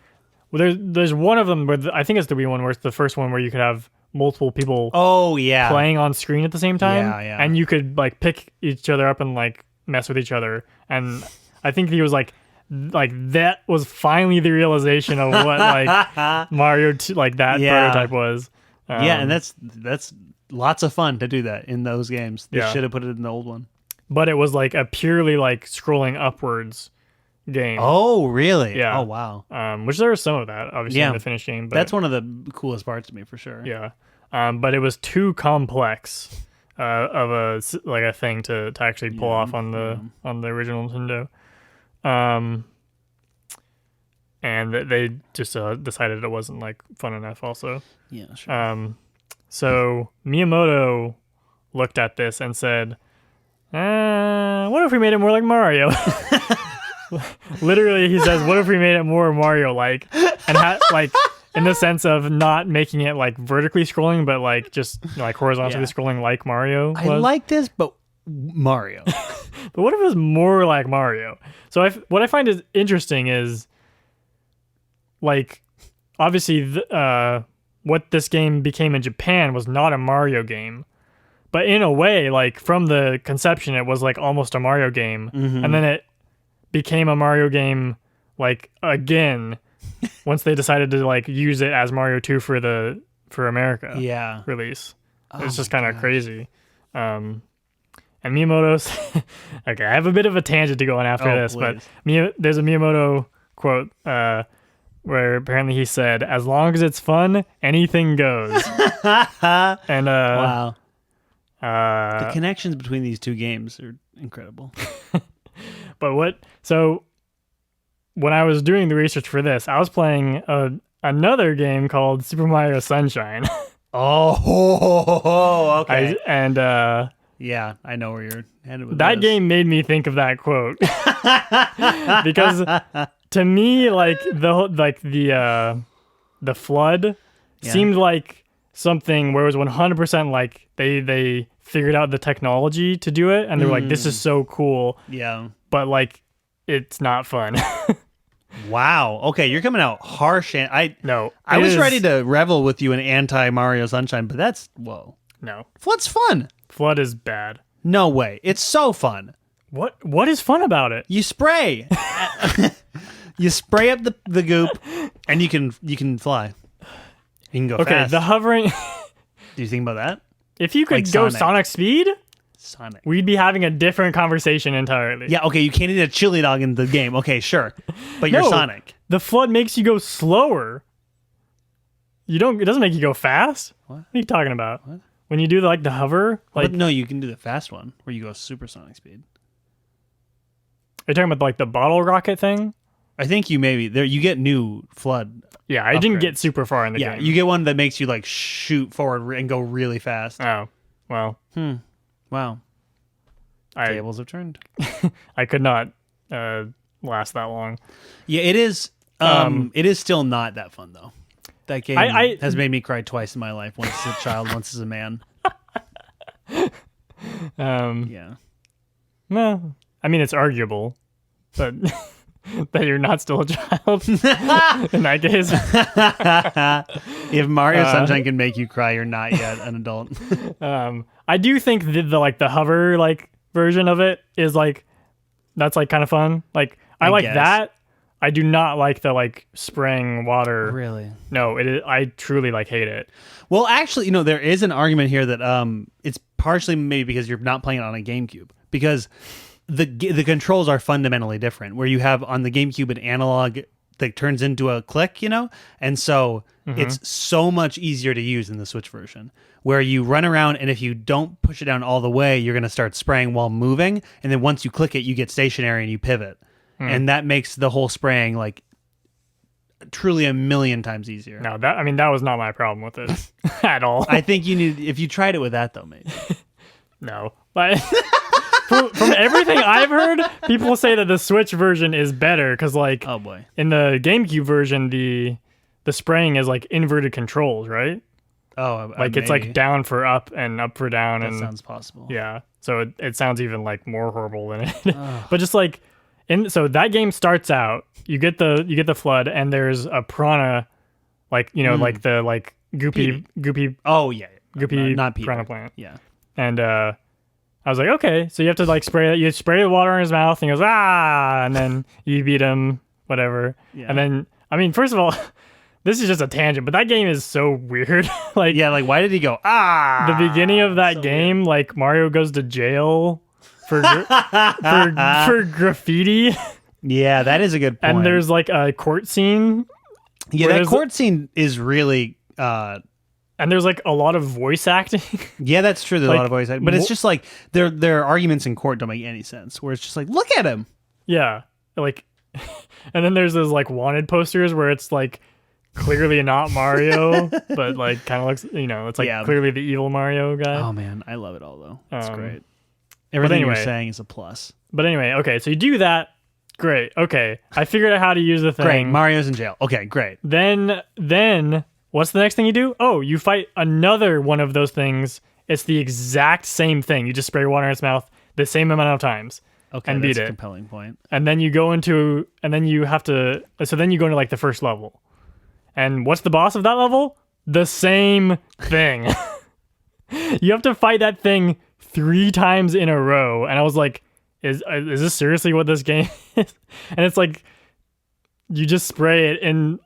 there's one of them where I think it's the Wii one where it's the first one where you could have multiple people playing on screen at the same time. And you could like pick each other up and like mess with each other. And I think he was like that was finally the realization of what like Mario 2, like that prototype was. And that's lots of fun to do that in those games. They should have put it in the old one. But it was like a purely like scrolling upwards game. Oh, really? Yeah. Oh, wow. Which there was some of that, obviously, in the finished game. But that's one of the coolest parts to me, for sure. Yeah. But it was too complex of a thing to actually pull off on the original Nintendo. And they just decided it wasn't like fun enough also. Yeah, sure. So Miyamoto looked at this and said, what if we made it more like Mario? Literally, he says, what if we made it more Mario-like? And like in the sense of not making it like vertically scrolling, but like just like horizontally scrolling like Mario was. I like this, but Mario. But what if it was more like Mario? So what I find is interesting is, like, obviously, what this game became in Japan was not a Mario game. But in a way, like, from the conception, it was, like, almost a Mario game. Mm-hmm. And then it became a Mario game, like, again, once they decided to, like, use it as Mario 2 for America release. It's just kind of crazy. And Miyamoto's... okay, I have a bit of a tangent to go on after this, please. But there's a Miyamoto quote where apparently he said, as long as it's fun, anything goes. And wow. The connections between these two games are incredible. But so when I was doing the research for this, I was playing another game called Super Mario Sunshine. Okay. Yeah, I know where you're headed with that game made me think of that quote. Because to me, like the flood seemed like something where it was 100% like they figured out the technology to do it, and they were like, this is so cool. Yeah. But like, it's not fun. Wow. Okay, you're coming out harsh. And I was ready to revel with you in anti Mario Sunshine, but that's No. Flood's fun. Flood is bad. No way. It's so fun. What is fun about it? You spray. You spray up the goop, and you can fly. You can go fast. Okay, the hovering. Do you think about that? If you could go Sonic speed, we'd be having a different conversation entirely. Yeah, okay, you can't eat a chili dog in the game. Okay, sure. But you're Sonic. The flood makes you go slower. It doesn't make you go fast. What are you talking about? What? When you do the hover, like, but no, you can do the fast one where you go supersonic speed. Are you talking about like the bottle rocket thing? I think you get new flood. Yeah, I didn't get super far in the game. Yeah, you get one that makes you like shoot forward and go really fast. Oh, well. Wow. Tables have turned. I could not last that long. Yeah, it is. It is still not that fun though. That game has made me cry twice in my life. Once as a child, once as a man. Yeah. No, I mean it's arguable, but that you're not still a child in that case. If Mario Sunshine can make you cry, you're not yet an adult. I do think the hover version of it is that's kind of fun. Like I like guess. That. I do not like the spraying water. Really? No, it is. I truly hate it. Well, actually, there is an argument here that it's partially maybe because you're not playing it on a GameCube, because the controls are fundamentally different. Where you have on the GameCube an analog that turns into a click, and so it's so much easier to use in the Switch version, where you run around and if you don't push it down all the way, you're going to start spraying while moving, and then once you click it, you get stationary and you pivot. And that makes the whole spraying truly a million times easier. No, that was not my problem with it at all. I think if you tried it with that though, maybe. No, but from everything I've heard, people say that the Switch version is better because oh boy, in the GameCube version, the spraying is inverted controls, right? Oh, it's down for up and up for down. That and sounds possible. Yeah, so it sounds even more horrible than it. But just so that game starts out, you get the flood, and there's a piranha, the goopy. Oh yeah, goopy not piranha plant. Yeah, and I was like, okay, so you have to spray. You spray the water in his mouth, and he goes and then you beat him, whatever. Yeah. And then first of all, this is just a tangent, but that game is so weird. why did he go The beginning of that game, weird. Mario goes to jail. For graffiti. Yeah, that is a good point. And there's like a court scene. Yeah, that court scene is really... and there's like a lot of voice acting. Yeah, that's true. There's a lot of voice acting. But it's just like their arguments in court don't make any sense. Where it's just like, look at him. Yeah. Like, and then there's those like wanted posters where it's like clearly not Mario, but like kind of looks, it's like clearly the evil Mario guy. Oh man, I love it all though. That's great. Everything you're saying is a plus. But anyway, okay, so you do that. Great. Okay, I figured out how to use the thing. Great. Mario's in jail. Okay, great. Then what's the next thing you do? Oh, you fight another one of those things. It's the exact same thing. You just spray water in its mouth the same amount of times. Okay, and that's beat a it. compelling point. And then you go into, and then you have to, so then you go into like the first level. And what's the boss of that level? The same thing. You have to fight that thing 3 times in a row. And I was like, is this seriously what this game is? And it's like, you just spray it and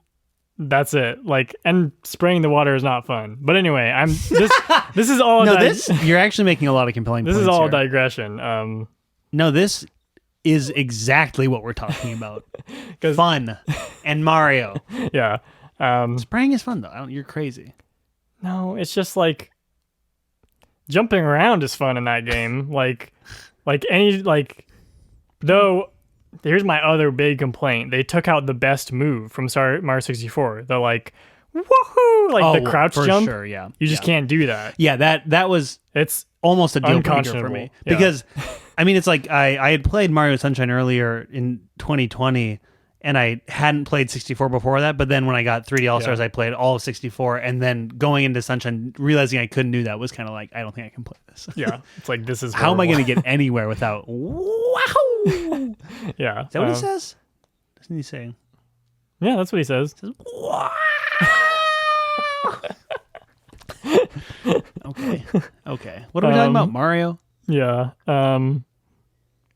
that's it. Like, and spraying the water is not fun. But anyway, this is all. You're actually making a lot of compelling points. This is all here. Digression. No, this is exactly what we're talking about. Fun and Mario. Yeah. Spraying is fun though. You're crazy. No, it's just like jumping around is fun in that game. Though here's my other big complaint. They took out the best move from Mario 64. The like woohoo, the crouch jump. Sure, yeah. You just can't do that. Yeah, that was it's almost a deal breaker for me. Yeah. Because I mean it's like I had played Mario Sunshine earlier in 2020 and I hadn't played 64 before that, but then when I got 3D All-Stars, I played all of 64, and then going into Sunshine, realizing I couldn't do that was kind of like, I don't think I can play this. Yeah, it's like, this is how am I going to get anywhere without wow? Yeah. Is that what he says? Doesn't he say? Yeah, that's what he says. He says wow. Okay. What are we talking about? Mario? Yeah.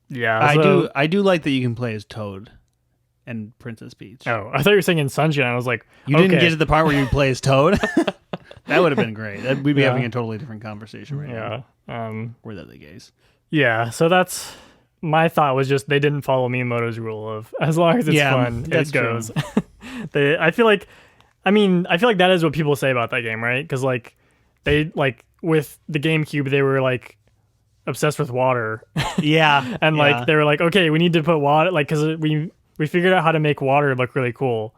Yeah. I do like that you can play as Toad and Princess Peach. Oh, I thought you were saying in Sunshine. I was like, you didn't get to the part where you play as Toad? That would have been great. We'd be having a totally different conversation right now. Yeah. Were that the case? Yeah. So that's my thought. Was just they didn't follow Miyamoto's rule of as long as it's fun, it goes. I feel like that is what people say about that game, right? Because like they like with the GameCube, they were like obsessed with water. Yeah. And like they were like, okay, we need to put water, like, because we figured out how to make water look really cool.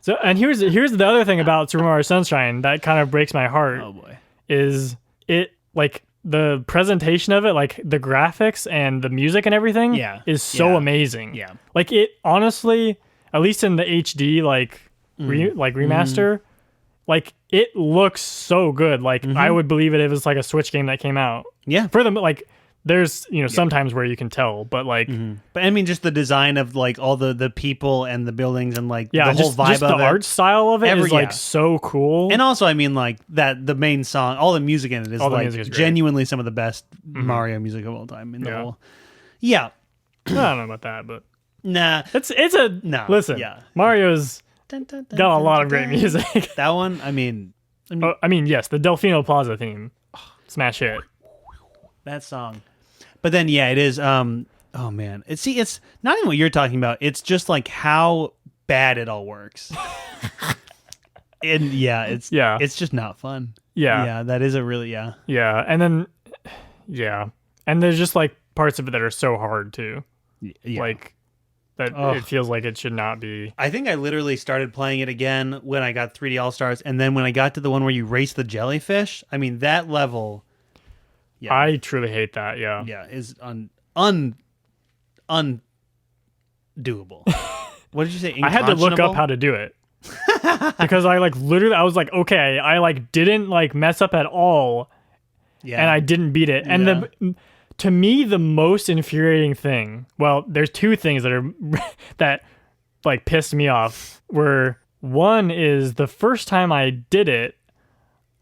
So, and here's the other thing about Super Mario Sunshine that kind of breaks my heart. Oh boy. Is it like the presentation of it, like the graphics and the music and everything is so amazing. Yeah. Like it honestly, at least in the HD remaster, like it looks so good. Like I would believe it if it was like a Switch game that came out. Yeah. For them, like there's sometimes where you can tell, but like but I mean just the design of like all the people and the buildings and like the whole vibe just of the it. art style of it is like so cool. And also I mean like that the main song, all the music in it is like genuinely some of the best Mario music of all time in the whole. Yeah. I don't know about that, but nah. It's a no. Listen, Mario's got a lot of great music. That one, I mean yes, the Delfino Plaza theme. Smash hit. That song. But then it is oh man. It's not even what you're talking about. It's just like how bad it all works. And it's just not fun. Yeah. Yeah, that is a really Yeah, and then and there's just like parts of it that are so hard too. Yeah. Like that it feels like it should not be. I think I literally started playing it again when I got 3D All-Stars, and then when I got to the one where you race the jellyfish, I mean that level. Yeah. I truly hate that. Yeah. Yeah, is undoable. What did you say? I had to look up how to do it because I like literally I was like, okay, I like didn't like mess up at all, and I didn't beat it. And to me, the most infuriating thing. Well, there's two things that are that like pissed me off. Where one is the first time I did it,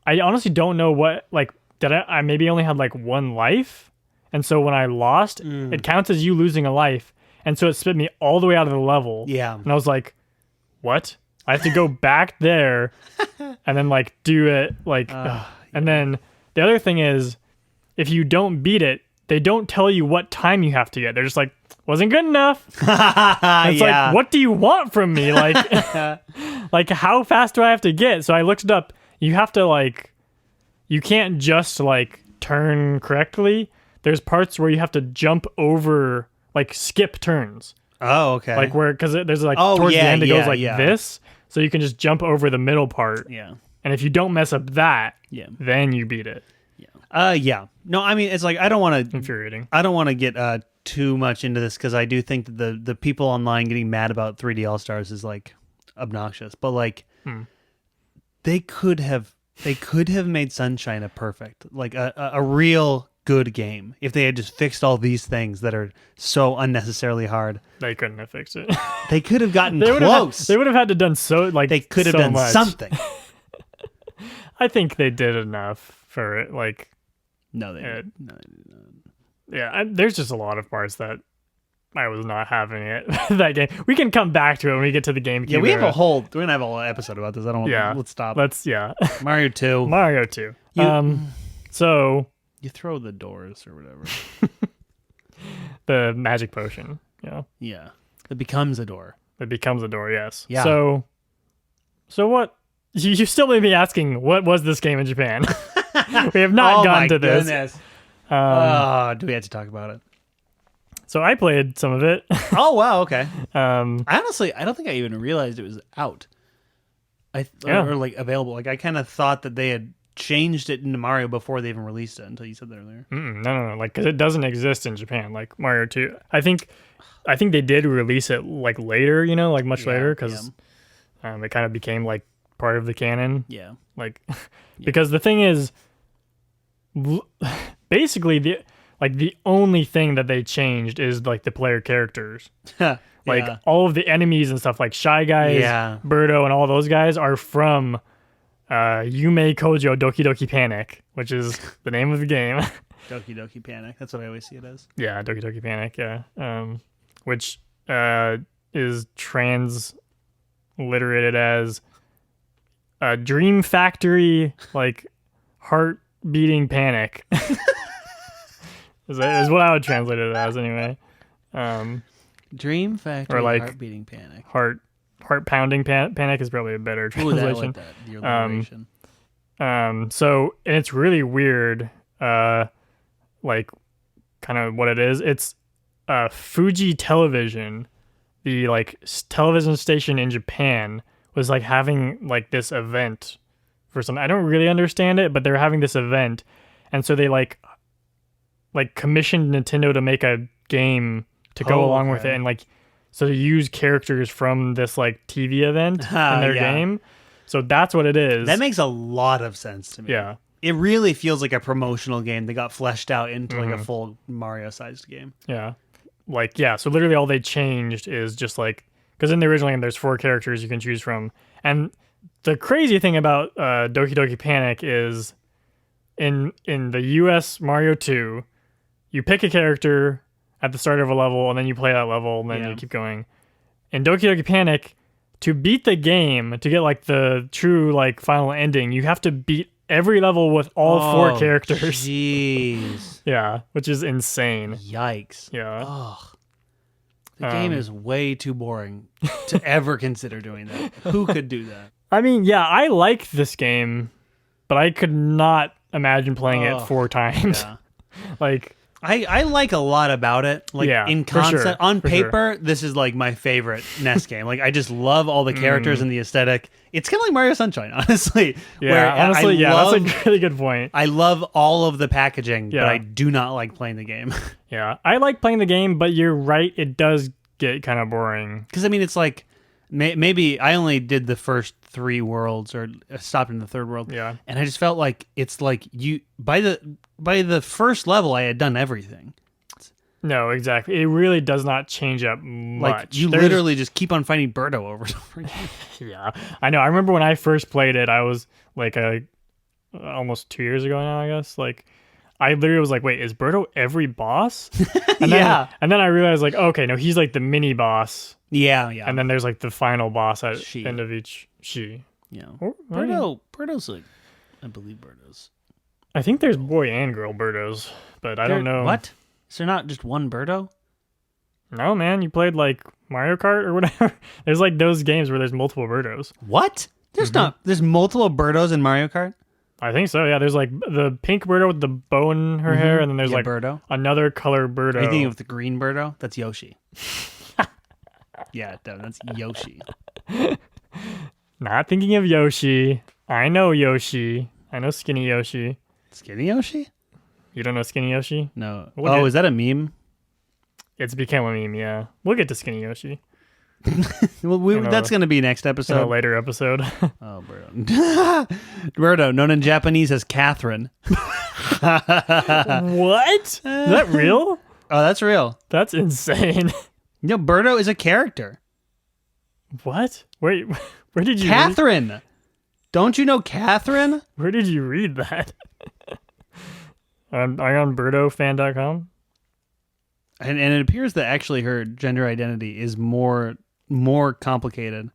I honestly don't know what like. That I maybe only had like one life, and so when I lost, it counts as you losing a life, and so it spit me all the way out of the level. Yeah, and I was like, "What? I have to go back there, and then like do it like." And then the other thing is, if you don't beat it, they don't tell you what time you have to get. They're just like, wasn't good enough. It's Yeah. like, what do you want from me? Like, like how fast do I have to get? So I looked it up. You have to like, you can't just like turn correctly. There's parts where you have to jump over, like skip turns. Oh, okay. Like where, because there's like Oh, towards the yeah, end it yeah, goes like yeah. this. So you can just jump over the middle part. Yeah. And if you don't mess up that, Yeah. then you beat it. Yeah. No, I mean, it's like I don't want to Infuriating. get too much into this because I do think that the people online getting mad about 3D All Stars is like obnoxious. But like, they could have made Sunshine a perfect, like a real good game if they had just fixed all these things that are so unnecessarily hard. They couldn't have fixed it. They could have gotten They close. would have had to done so like They could have so done much. something. I think they did enough for it. Like, No, they Yeah. no. yeah, there's just a lot of parts that I was not having it. That game. We can come back to it when we get to the GameCube. Yeah, we're era. gonna have a whole episode about this. I don't. Yeah, Let's stop. Yeah. Mario 2. Mario 2. You- So You throw the doors or whatever. the magic potion. Yeah, it becomes a door. It becomes a door. Yes. Yeah. So what? You still may be asking, what was this game in Japan? We have not Oh gotten my to this. goodness. Do we have to talk about it? So I played some of it. Oh wow, okay. um, I don't think I even realized it was out. Yeah. Or like available. Like I kind of thought that they had changed it into Mario before they even released it until you said that earlier. no, like because it doesn't exist in Japan. Like Mario 2, I think they did release it like later, like much later, because it kind of became like part of the canon. Yeah. Like because the thing is, basically the only thing that they changed is like the player characters. Like Yeah. all of the enemies and stuff, like Shy Guys, Yeah. Birdo, and all those guys are from Yume Kojo Doki Doki Panic, which is the name of the game. Doki Doki Panic. That's what I always see it as. Yeah, Doki Doki Panic. Yeah, which is transliterated as Dream Factory, like heart beating panic. is what I would translate it as anyway. Dream Factory, Or like Heart Beating Panic. Heart pounding panic is probably a better Ooh, translation. I like that. The alliteration. So, and it's really weird, like kind of what it is. It's Fuji Television, the like television station in Japan, was like having like this event for some, I don't really understand it, but they're having this event. And so they like commissioned Nintendo to make a game to go along with it. And like, so to use characters from this like TV event in their game. So that's what it is. That makes a lot of sense to me. Yeah. It really feels like a promotional game that got fleshed out into like a full Mario-sized game. Yeah. Like, yeah. So literally all they changed is just like, because in the original game, there's 4 characters you can choose from. And the crazy thing about Doki Doki Panic is in the US Mario 2, you pick a character at the start of a level, and then you play that level, and then you keep going. In Doki Doki Panic, to beat the game, to get like the true like final ending, you have to beat every level with all 4 characters. Jeez. Yeah, which is insane. Yikes. Yeah. Ugh. The game is way too boring to ever consider doing that. Who could do that? I mean, yeah, I like this game, but I could not imagine playing it 4 times. Yeah. Like, I like a lot about it. Like Yeah, in for sure, concept, on for paper, this is like my favorite NES game. Like I just love all the characters and the aesthetic. It's kind of like Mario Sunshine, honestly. yeah, honestly, that's a really good point. I love all of the packaging, Yeah. but I do not like playing the game. Yeah, I like playing the game, but you're right, it does get kind of boring. Because I mean, it's like maybe I only did the first 3 worlds or stopped in the 3rd world. Yeah. And I just felt like it's like you by the first level I had done everything. No, exactly. It really does not change up much. Like you There's- literally just keep on finding Birdo over and over again. Yeah, I know. I remember when I first played it, I was like almost 2 years ago now, I guess. Like, I literally was like, wait, is Birdo every boss? And Yeah. And then I realized, like, okay, no, he's like the mini boss. Yeah. And then there's like the final boss at She. end of each. Yeah. Or- Birdo's like, I believe Birdo's. I think there's boy and girl Birdos, but I don't know. What? Is there not just one Birdo? No, man. You played like Mario Kart or whatever. There's like those games where there's multiple Birdos. What? There's not. There's multiple Birdos in Mario Kart? I think so, yeah. There's like the pink Birdo with the bow in her hair, and then there's like Birdo. Another color Birdo. Are you thinking of the green Birdo? That's Yoshi. Yeah, that's Yoshi. Not thinking of Yoshi. I know Yoshi. I know Skinny Yoshi. Skinny Yoshi? You don't know Skinny Yoshi? No. Is that a meme? It's become a meme, yeah. We'll get to Skinny Yoshi. Well, that's going to be next episode. In a later episode. Oh, Birdo. Birdo, known in Japanese as Catherine. What? Is that real? Oh, that's real. That's insane. No, Birdo is a character. What? Where did you Catherine. Don't you know Catherine? Where did you read that? Are you on birdofan.com? And it appears that actually her gender identity is more complicated.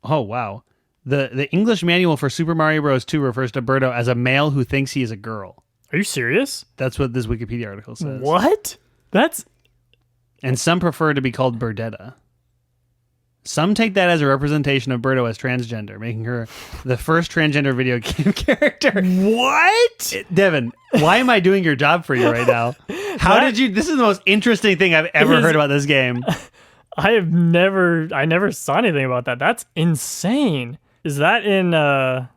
Oh, wow. The English manual for Super Mario Bros. 2 refers to Birdo as a male who thinks he is a girl. Are you serious? That's what this Wikipedia article says. What? And some prefer to be called Birdetta. Some take that as a representation of Birdo as transgender, making her the first transgender video game character. What? Devin, why am I doing your job for you right now? This is the most interesting thing I've ever heard about this game. I never saw anything about that. That's insane. Is that in the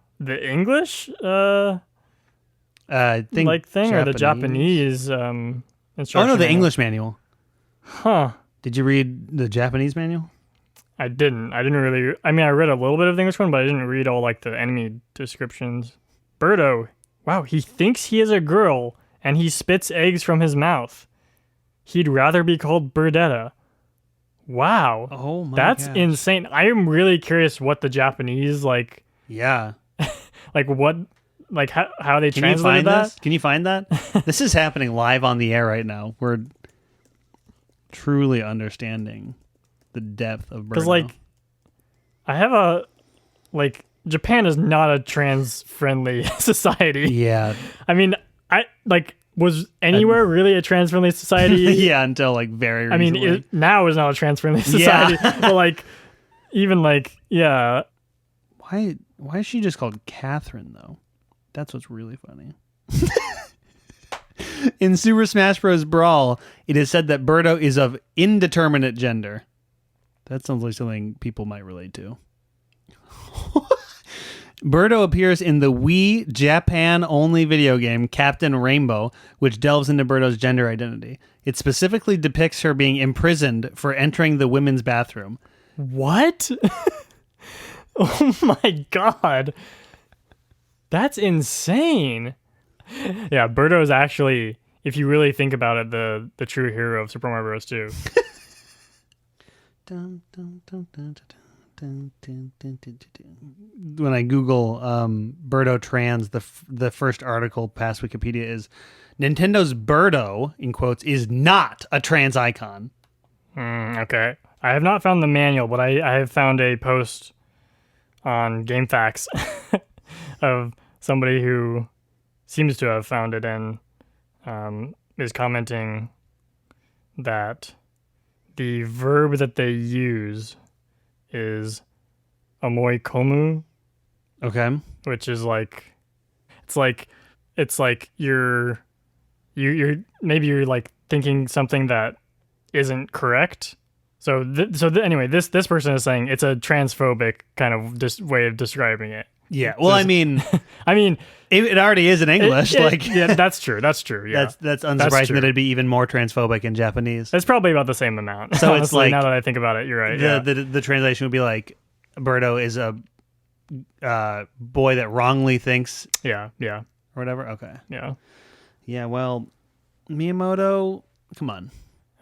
English thing or the Japanese instruction? Oh no, the English manual. Huh. Did you read the Japanese manual? I didn't really. I mean, I read a little bit of the English one, but I didn't read all like the enemy descriptions. Birdo. Wow, he thinks he is a girl and he spits eggs from his mouth. He'd rather be called Birdetta. Wow. Oh my That's gosh. insane. I am really curious what the Japanese like. Yeah. Like what, like how they Can you translated find that? this? Can you find that? This is happening live on the air right now. We're truly understanding the depth of Birdo. Because like, I have Japan is not a trans-friendly society. Yeah. I mean, was anywhere really a trans-friendly society? Yeah, until like very recently. I mean, now is not a trans-friendly society. Yeah. But like, even like, yeah. Why is she just called Catherine though? That's what's really funny. In Super Smash Bros. Brawl, it is said that Birdo is of indeterminate gender. That sounds like something people might relate to. Birdo appears in the Wii Japan-only video game Captain Rainbow, which delves into Birdo's gender identity. It specifically depicts her being imprisoned for entering the women's bathroom. What? Oh my god. That's insane. Yeah, Birdo is actually, if you really think about it, the true hero of Super Mario Bros. 2. When I Google Birdo trans, the first article past Wikipedia is Nintendo's Birdo, in quotes, is not a trans icon. Okay. I have not found the manual, but I have found a post on GameFAQs of somebody who seems to have found it and is commenting that the verb that they use is amoikomu. Okay. Which is like, it's like you're maybe you're like thinking something that isn't correct. So anyway, this person is saying it's a transphobic kind of way of describing it. Yeah. Well, I mean, it already is in English. Yeah, that's true. That's true. Yeah, that's unsurprising that it'd be even more transphobic in Japanese. It's probably about the same amount. So honestly, it's like, now that I think about it, you're right. The translation would be like, Birdo is a boy that wrongly thinks. Yeah. Or whatever. Okay. Yeah. Yeah. Well, Miyamoto, come on.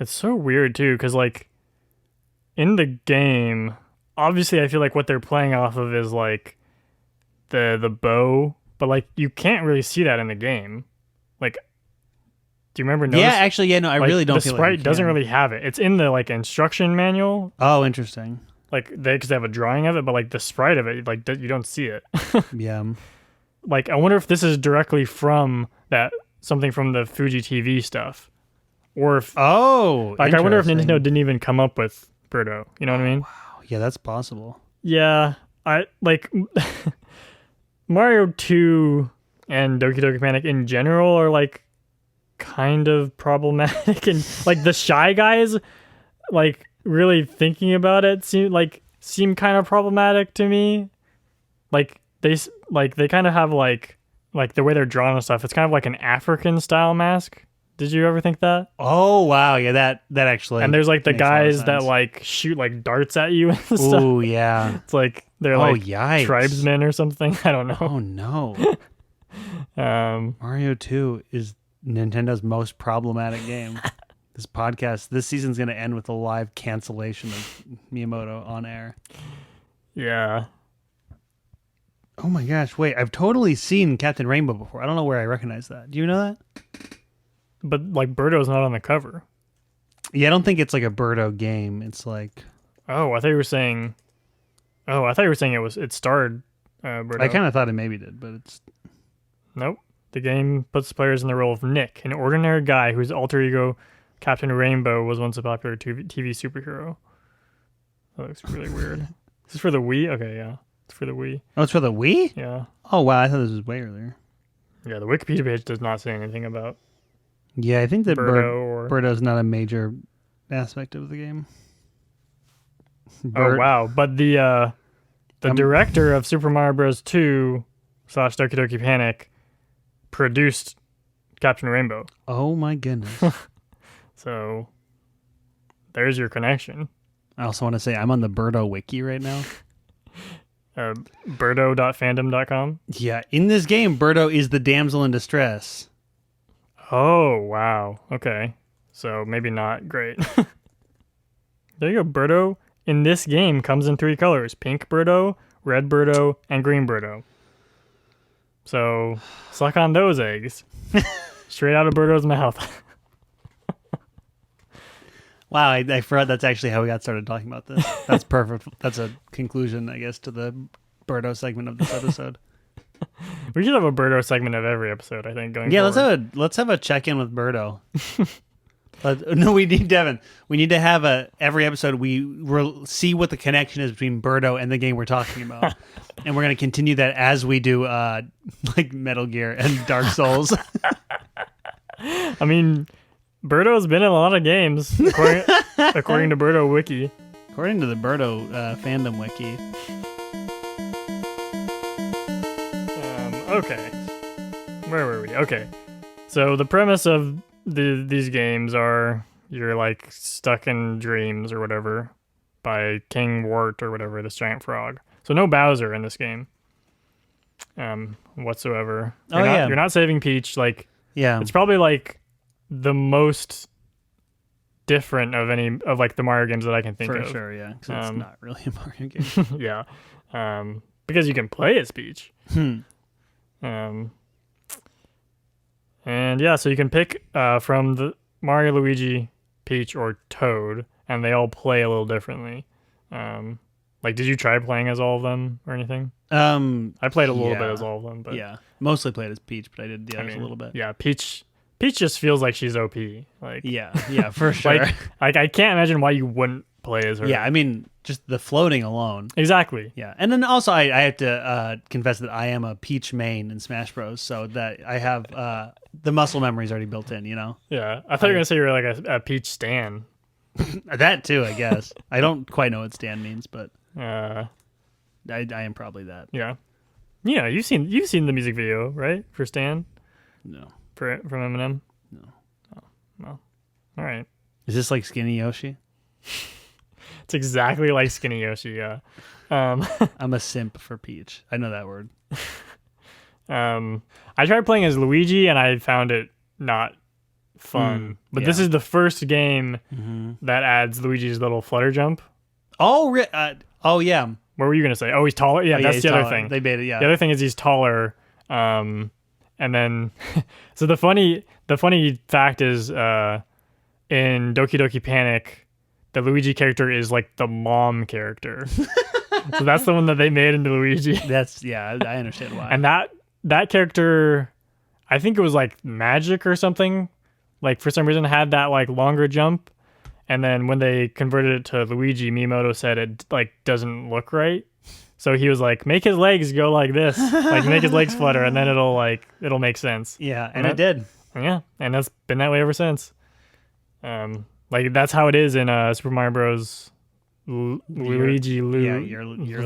It's so weird too, because like in the game, obviously, I feel like what they're playing off of is like the bow, but like you can't really see that in the game. Like, do you remember? Yeah, actually, yeah. No, I really don't. The feel sprite like doesn't really have it. It's in the like instruction manual. Oh, interesting. Like because they have a drawing of it, but like the sprite of it, like you don't see it. Yeah. like I wonder if this is directly from something from the Fuji TV stuff, or if I wonder if Nintendo didn't even come up with Birdo. You know what I mean? Wow, yeah, that's possible. Yeah, I like Mario 2 and Doki Doki Panic in general are like kind of problematic, and like the Shy Guys, like really thinking about it seem kind of problematic to me. Like they kind of have like the way they're drawn and stuff. It's kind of like an African style mask. Did you ever think that? Oh wow, yeah, that actually. And there's like the guys that like shoot like darts at you and stuff. Oh yeah, it's like they're like tribesmen or something. I don't know. Oh no. Mario 2 is Nintendo's most problematic game. This season's going to end with a live cancellation of Miyamoto on air. Yeah. Oh my gosh, wait, I've totally seen Captain Rainbow before. I don't know where I recognize that. Do you know that? But like Birdo's not on the cover. Yeah, I don't think it's like a Birdo game. It's like... Oh, I thought you were saying it starred Birdo. I kind of thought it maybe did, but it's... Nope. The game puts players in the role of Nick, an ordinary guy whose alter ego, Captain Rainbow, was once a popular TV superhero. That looks really weird. Is this for the Wii? Okay, yeah. It's for the Wii. Oh, it's for the Wii? Yeah. Oh, wow. I thought this was way earlier. Yeah, the Wikipedia page does not say anything about Yeah, I think that Birdo's not a major aspect of the game. Oh, wow. But the director of Super Mario Bros. 2 / Doki Doki Panic produced Captain Rainbow. Oh, my goodness. So, there's your connection. I also want to say I'm on the Birdo wiki right now. Birdo.fandom.com. Yeah, in this game, Birdo is the damsel in distress. Oh, wow. Okay. So maybe not great. There you go. Birdo in this game comes in 3 colors. Pink Birdo, red Birdo, and green Birdo. So suck on those eggs. Straight out of Birdo's mouth. Wow, I forgot that's actually how we got started talking about this. That's perfect. That's a conclusion, I guess, to the Birdo segment of this episode. We should have a Birdo segment of every episode, I think, going forward. Yeah, let's have a check-in with Birdo. No, we need Devin. We need to have every episode we see what the connection is between Birdo and the game we're talking about. And we're going to continue that as we do like Metal Gear and Dark Souls. I mean, Birdo's been in a lot of games, according to Birdo Wiki. According to the Birdo fandom wiki. Okay. Where were we? Okay. So the premise of these games are you're like stuck in dreams or whatever by King Wart or whatever, this giant frog. So no Bowser in this game. Whatsoever. You're not saving Peach. Like, yeah. It's probably like the most different of any of like the Mario games that I can think of. For sure, yeah. Because it's not really a Mario game. Yeah. Because you can play as Peach. And yeah, so you can pick from the Mario, Luigi, Peach, or Toad, and they all play a little differently. Like, did you try playing as all of them or anything? I played a little bit as all of them, but yeah, mostly played as Peach, but I did the others a little bit. Yeah, Peach just feels like she's OP. Like, yeah, for sure. like I can't imagine why you wouldn't play as her. Yeah, I mean, just the floating alone. Exactly. Yeah, and then also I have to confess that I am a Peach main in Smash Bros, so that I have the muscle memory's already built in. You know. Yeah, I thought you were gonna say you were like a Peach stan. That too, I guess. I don't quite know what stan means, but I am probably that. Yeah. Yeah, you've seen the music video, right? For Stan? No. From Eminem? No. Oh, well. All right. Is this like Skinny Yoshi? It's exactly like Skinny Yoshi, yeah. I'm a simp for Peach. I know that word. I tried playing as Luigi and I found it not fun. But this is the first game that adds Luigi's little flutter jump. Oh, yeah. What were you going to say? Oh, he's taller? Yeah, that's the other thing. They made it, yeah. The other thing is he's taller. And then, so the funny fact is, in Doki Doki Panic, the Luigi character is like the mom character. So that's the one that they made into Luigi. I understand why. And that character, I think it was like magic or something, like for some reason had that like longer jump, and then when they converted it to Luigi, Miyamoto said it like doesn't look right. So he was like, make his legs go like this, like make his legs flutter, and then it'll make sense. Yeah, and it did. Yeah, and that's been that way ever since. Like that's how it is in Super Mario Bros. Luigi. Your Luigi.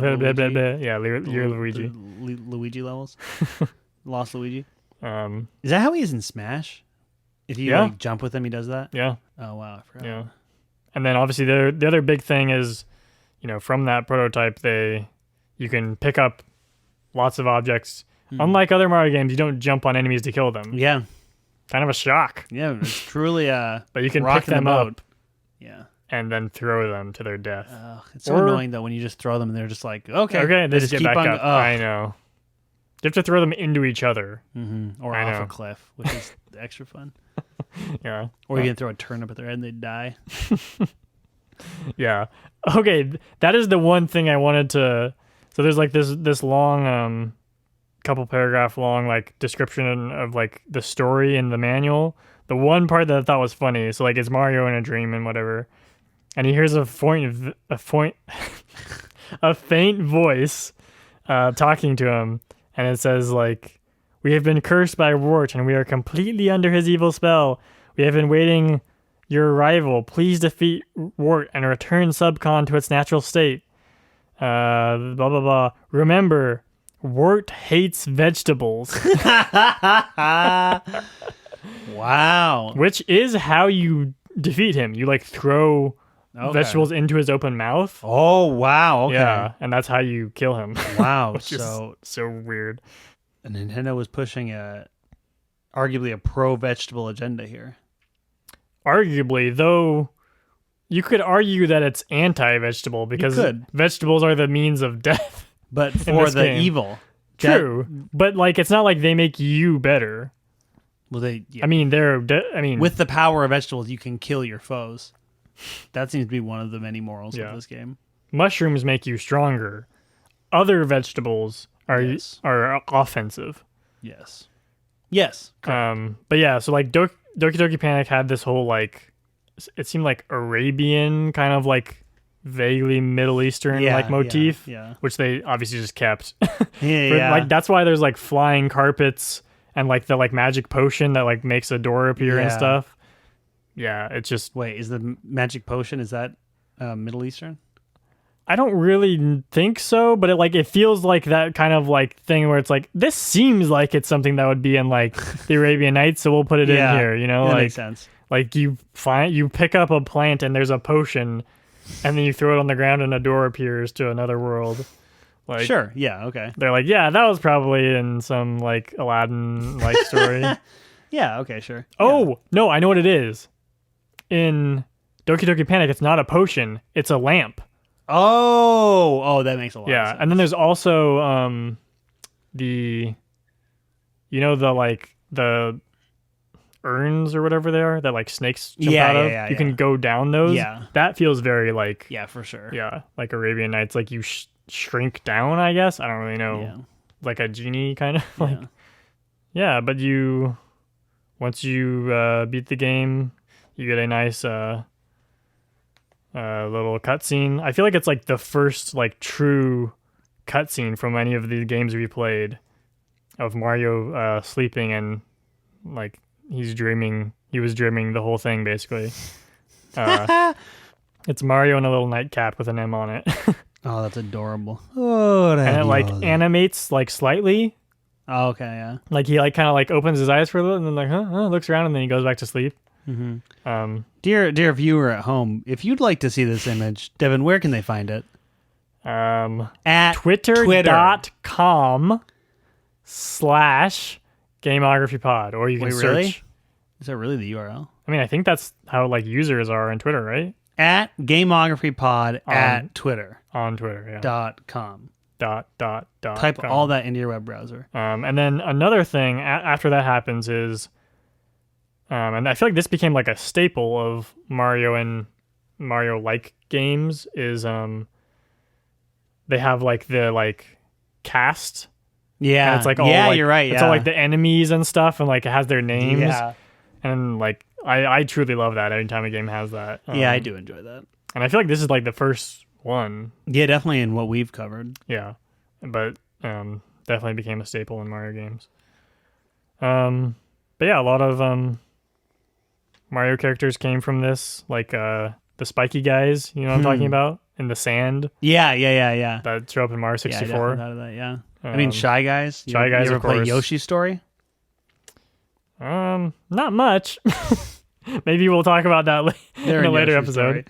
Luigi levels. Lost Luigi. Is that how he is in Smash? If you like jump with him, he does that. Yeah. Oh wow, I forgot. Yeah. And then obviously the other big thing is, from that prototype, you can pick up lots of objects. Unlike other Mario games, you don't jump on enemies to kill them. Yeah. Kind of a shock. Yeah, it's truly but you can pick them up. Yeah. And then throw them to their death. It's so annoying though when you just throw them and they're just like, okay, they just get back up. I know. You have to throw them into each other. Or off a cliff, which is extra fun. Yeah. Or you can throw a turnip at their head and they die. Yeah. Okay, that is the one thing I wanted to... So there's like this long, couple paragraph long like description of like the story in the manual. The one part that I thought was funny, so like it's Mario in a dream and whatever, and he hears a faint voice talking to him, and it says like, "We have been cursed by Wart, and we are completely under his evil spell. We have been waiting your arrival. Please defeat Wart and return Subcon to its natural state. Blah blah blah. Remember, Wart hates vegetables." Wow. Which is how you defeat him. You like throw vegetables into his open mouth. Oh wow. Okay. Yeah, and that's how you kill him. Wow. Which is so weird. Nintendo was pushing arguably a pro-vegetable agenda here. Arguably, though, you could argue that it's anti-vegetable because vegetables are the means of death. But for the game. Evil. True. But like it's not like they make you better. Well, I mean, with the power of vegetables, you can kill your foes. That seems to be one of the many morals of this game. Mushrooms make you stronger. Other vegetables are offensive. Yes. But yeah, so like Doki Doki Panic had this whole like, it seemed like Arabian kind of like vaguely Middle Eastern like motif, which they obviously just kept. Like that's why there's like flying carpets and like the like magic potion that like makes a door appear and stuff. Yeah, it's just... Wait, is the magic potion, is that Middle Eastern? I don't really think so, but it feels like that kind of like thing where it's like, this seems like it's something that would be in like the Arabian Nights, so we'll put it in here, you know? That like, makes sense. Like you pick up a plant and there's a potion, and then you throw it on the ground and a door appears to another world. Like, sure, yeah, okay. They're like, yeah, that was probably in some like Aladdin like story. Yeah, okay, sure. Oh, no, I know what it is. In Doki Doki Panic, it's not a potion, it's a lamp. Oh, that makes a lot of sense. And then there's also the urns or whatever they are that like snakes jump out of. You can go down those. Yeah. That feels very like... Yeah, for sure. Yeah, like Arabian Nights, like you shrink down, I guess. I don't really know. Yeah. Like a genie kind of like... Yeah, but once you beat the game, you get a nice little cutscene. I feel like it's like the first like true cutscene from any of the games we played of Mario sleeping and like he was dreaming the whole thing basically. It's Mario in a little nightcap with an M on it. Oh, that's adorable. Oh, and it like animates like slightly. Oh, okay, yeah. Like he like kind of like opens his eyes for a little and then like looks around and then he goes back to sleep. Mm-hmm. Dear viewer at home, if you'd like to see this image, Devin, where can they find it? At twitter.com/GameographyPod, or you can search. Really? Is that really the URL? I mean, I think that's how like users are on Twitter, right? At GameographyPod at Twitter. On Twitter, yeah. .com. Type all that into your web browser. And then another thing after that happens is, and I feel like this became like a staple of Mario and Mario-like games, is they have like the like cast Yeah, and it's like all you're right. It's all like the enemies and stuff, and like it has their names. Yeah, and like I truly love that every time a game has that. I do enjoy that, and I feel like this is like the first one. Yeah, definitely in what we've covered. Yeah, but definitely became a staple in Mario games. But yeah, a lot of Mario characters came from this, like the spiky guys, you know what I'm talking about, in the sand. Yeah. That show up in Mario 64. Yeah, I thought of that. Yeah, I mean, Shy Guys. Shy Guys, you ever of play course. Yoshi's Story? Not much. Maybe we'll talk about that in a later episode.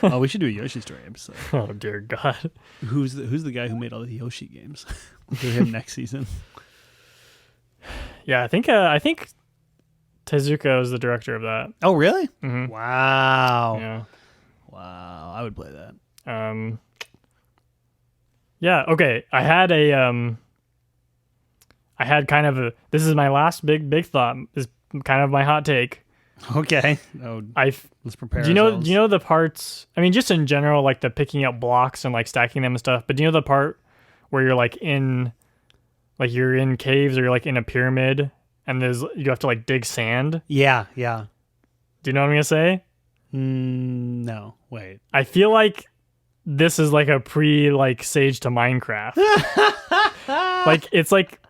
Oh, we should do a Yoshi Story episode. Oh dear God, who's the guy who made all the Yoshi games? We'll do him next season. Yeah, I think Tezuka is the director of that. Oh, really? Mm-hmm. Wow. Yeah. Wow. I would play that. Yeah. Okay. I had kind of a. This is my last big thought. This is kind of my hot take. Okay. Oh, let's prepare. Do you know the parts? I mean, just in general, like the picking up blocks and like stacking them and stuff. But do you know the part where you're like you're in caves or you're like in a pyramid and you have to like dig sand? Yeah. Do you know what I'm gonna say? No. Wait. I feel like this is like a like Sage to Minecraft. Like it's like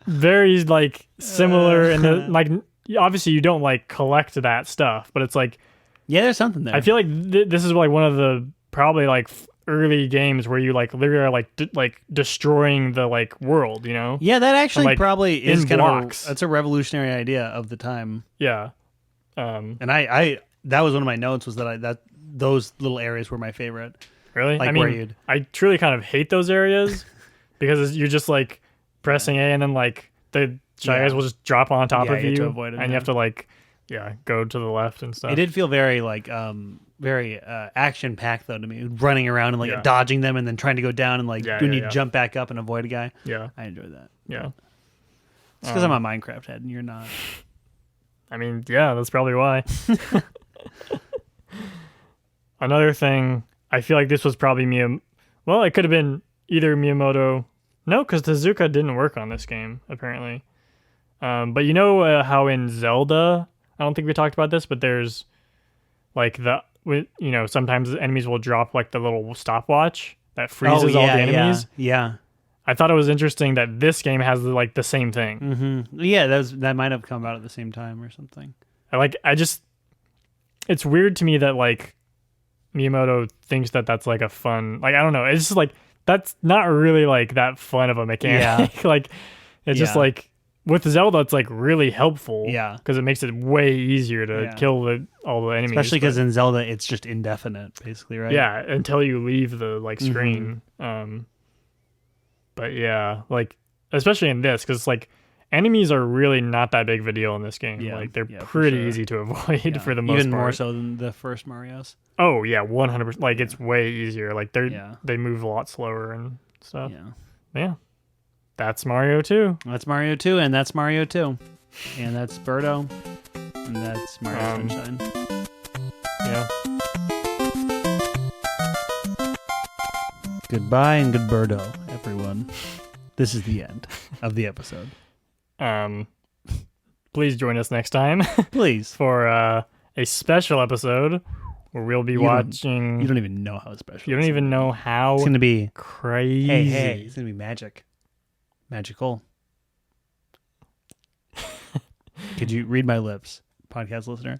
very like similar and like obviously you don't like collect that stuff, but it's like there's something there. I feel like this is like one of the probably like early games where you like literally are like destroying the like world, you know? Yeah, that actually like, probably is kind blocks. That's a revolutionary idea of the time. Yeah. And I that was one of my notes was that those little areas were my favorite. Really? Like I mean, I truly kind of hate those areas because you're just like pressing A and then like the Shy Guys will just drop on top of you to avoid it, and you have to like go to the left and stuff. It did feel very like very action packed though to me, running around and like dodging them and then trying to go down and like when you jump back up and avoid a guy. Yeah, I enjoyed that. Yeah, it's because I'm a Minecraft head and you're not. I mean, yeah, that's probably why. Another thing, I feel like this was probably well, it could have been either Miyamoto. No, because Tezuka didn't work on this game apparently. But you know how in Zelda, I don't think we talked about this, but there's like sometimes the enemies will drop like the little stopwatch that freezes all the enemies. Yeah. I thought it was interesting that this game has like the same thing. Mm-hmm. Yeah, that might have come out at the same time or something. It's weird to me that like Miyamoto thinks that that's like a fun, like I don't know, it's just like that's not really like that fun of a mechanic. Yeah. Like it's just like with Zelda, it's like really helpful. Yeah, because it makes it way easier to kill all the enemies. Especially because in Zelda, it's just indefinite, basically, right? Yeah, until you leave the like screen. But yeah, like especially in this, because like enemies are really not that big of a deal in this game. Yeah, like they're pretty easy to avoid for the most part. Even more so than the first Mario's. Oh yeah, 100%. Like it's way easier. Like they move a lot slower and stuff. Yeah. That's Mario 2. That's Mario 2, and that's Mario 2. And that's Birdo. And that's Mario Sunshine. Yeah. Goodbye and good Birdo, everyone. This is the end of the episode. Please join us next time. Please. For a special episode where we'll be watching... You don't even know how special. You don't even know how it's going to be crazy. Hey, it's going to be magic. Magical. Could you read my lips, podcast listener?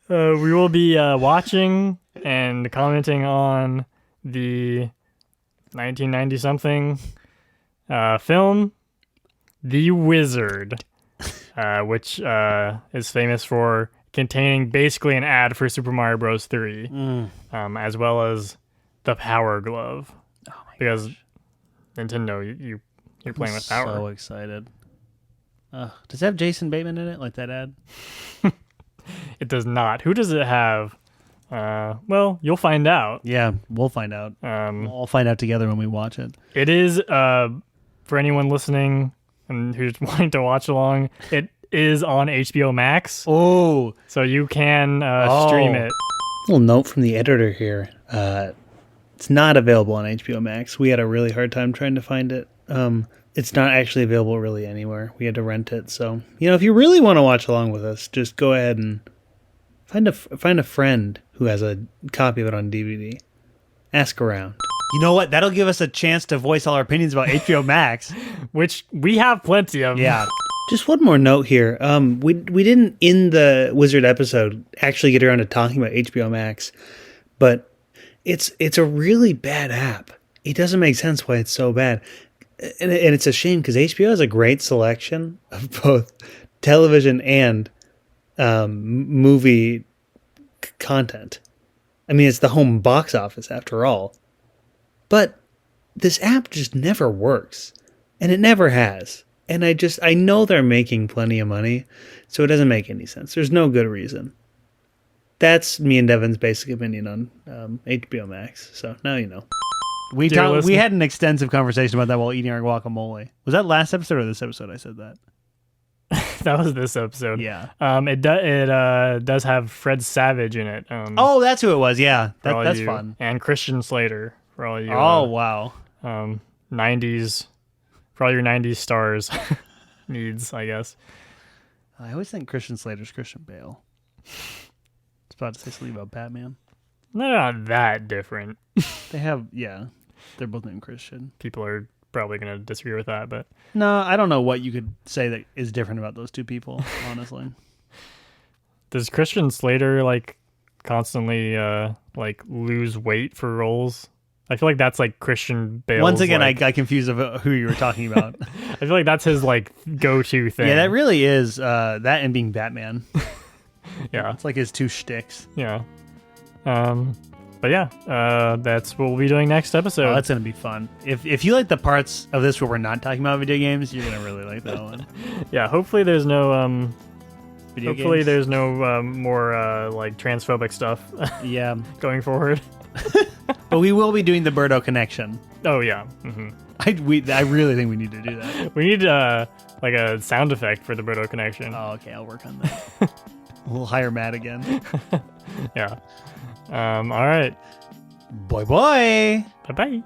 We will be watching and commenting on the 1990-something film, The Wizard, which is famous for containing basically an ad for Super Mario Bros. 3, as well as the Power Glove. Oh my because gosh. Nintendo, you're playing with power. So excited. Does it have Jason Bateman in it, like that ad? It does not. Who does it have? Well, you'll find out. Yeah, we'll find out. We'll all find out together when we watch it. It is, for anyone listening and who's wanting to watch along, it is on HBO Max. Oh. So you can stream it. Little note from the editor here. It's not available on HBO Max. We had a really hard time trying to find it. It's not actually available really anywhere. We had to rent it. So, if you really want to watch along with us, just go ahead and find a friend who has a copy of it on DVD. Ask around. You know what? That'll give us a chance to voice all our opinions about HBO Max. Which we have plenty of. Yeah. Just one more note here. We didn't, in the Wizard episode, actually get around to talking about HBO Max, but it's a really bad app. It doesn't make sense why it's so bad. And it's a shame because HBO has a great selection of both television and movie content. I mean, it's the home box office after all. But this app just never works. And it never has. And I know they're making plenty of money, so it doesn't make any sense. There's no good reason. That's me and Devin's basic opinion on HBO Max. So now you know. We had an extensive conversation about that while eating our guacamole. Was that last episode or this episode I said that? That was this episode. Yeah. It does have Fred Savage in it. Oh, that's who it was. Yeah. That's fun. And Christian Slater for all you. Oh, wow. 90s, for all your 90s stars needs, I guess. I always think Christian Slater's Christian Bale. I was about to say something about Batman. They're not that different. They have, they're both named Christian. People are probably going to disagree with that, but no, I don't know what you could say that is different about those two people, honestly. Does Christian Slater constantly lose weight for roles? I feel like that's Christian Bale. Once again, I got confused of who you were talking about. I feel like that's his go-to thing. Yeah, that really is that and being Batman. Yeah, it's his two shticks. Yeah. But yeah, that's what we'll be doing next episode. Oh, that's gonna be fun. If you like the parts of this where we're not talking about video games, you're gonna really like that one. Yeah, hopefully there's no there's no more transphobic stuff. Yeah, going forward. But we will be doing the Birdo connection. Oh yeah. Mm-hmm. I really think we need to do that. We need a sound effect for the Birdo connection. Oh, okay, I'll work on that. We'll hire Matt again. Yeah. All right. Bye bye. Bye bye.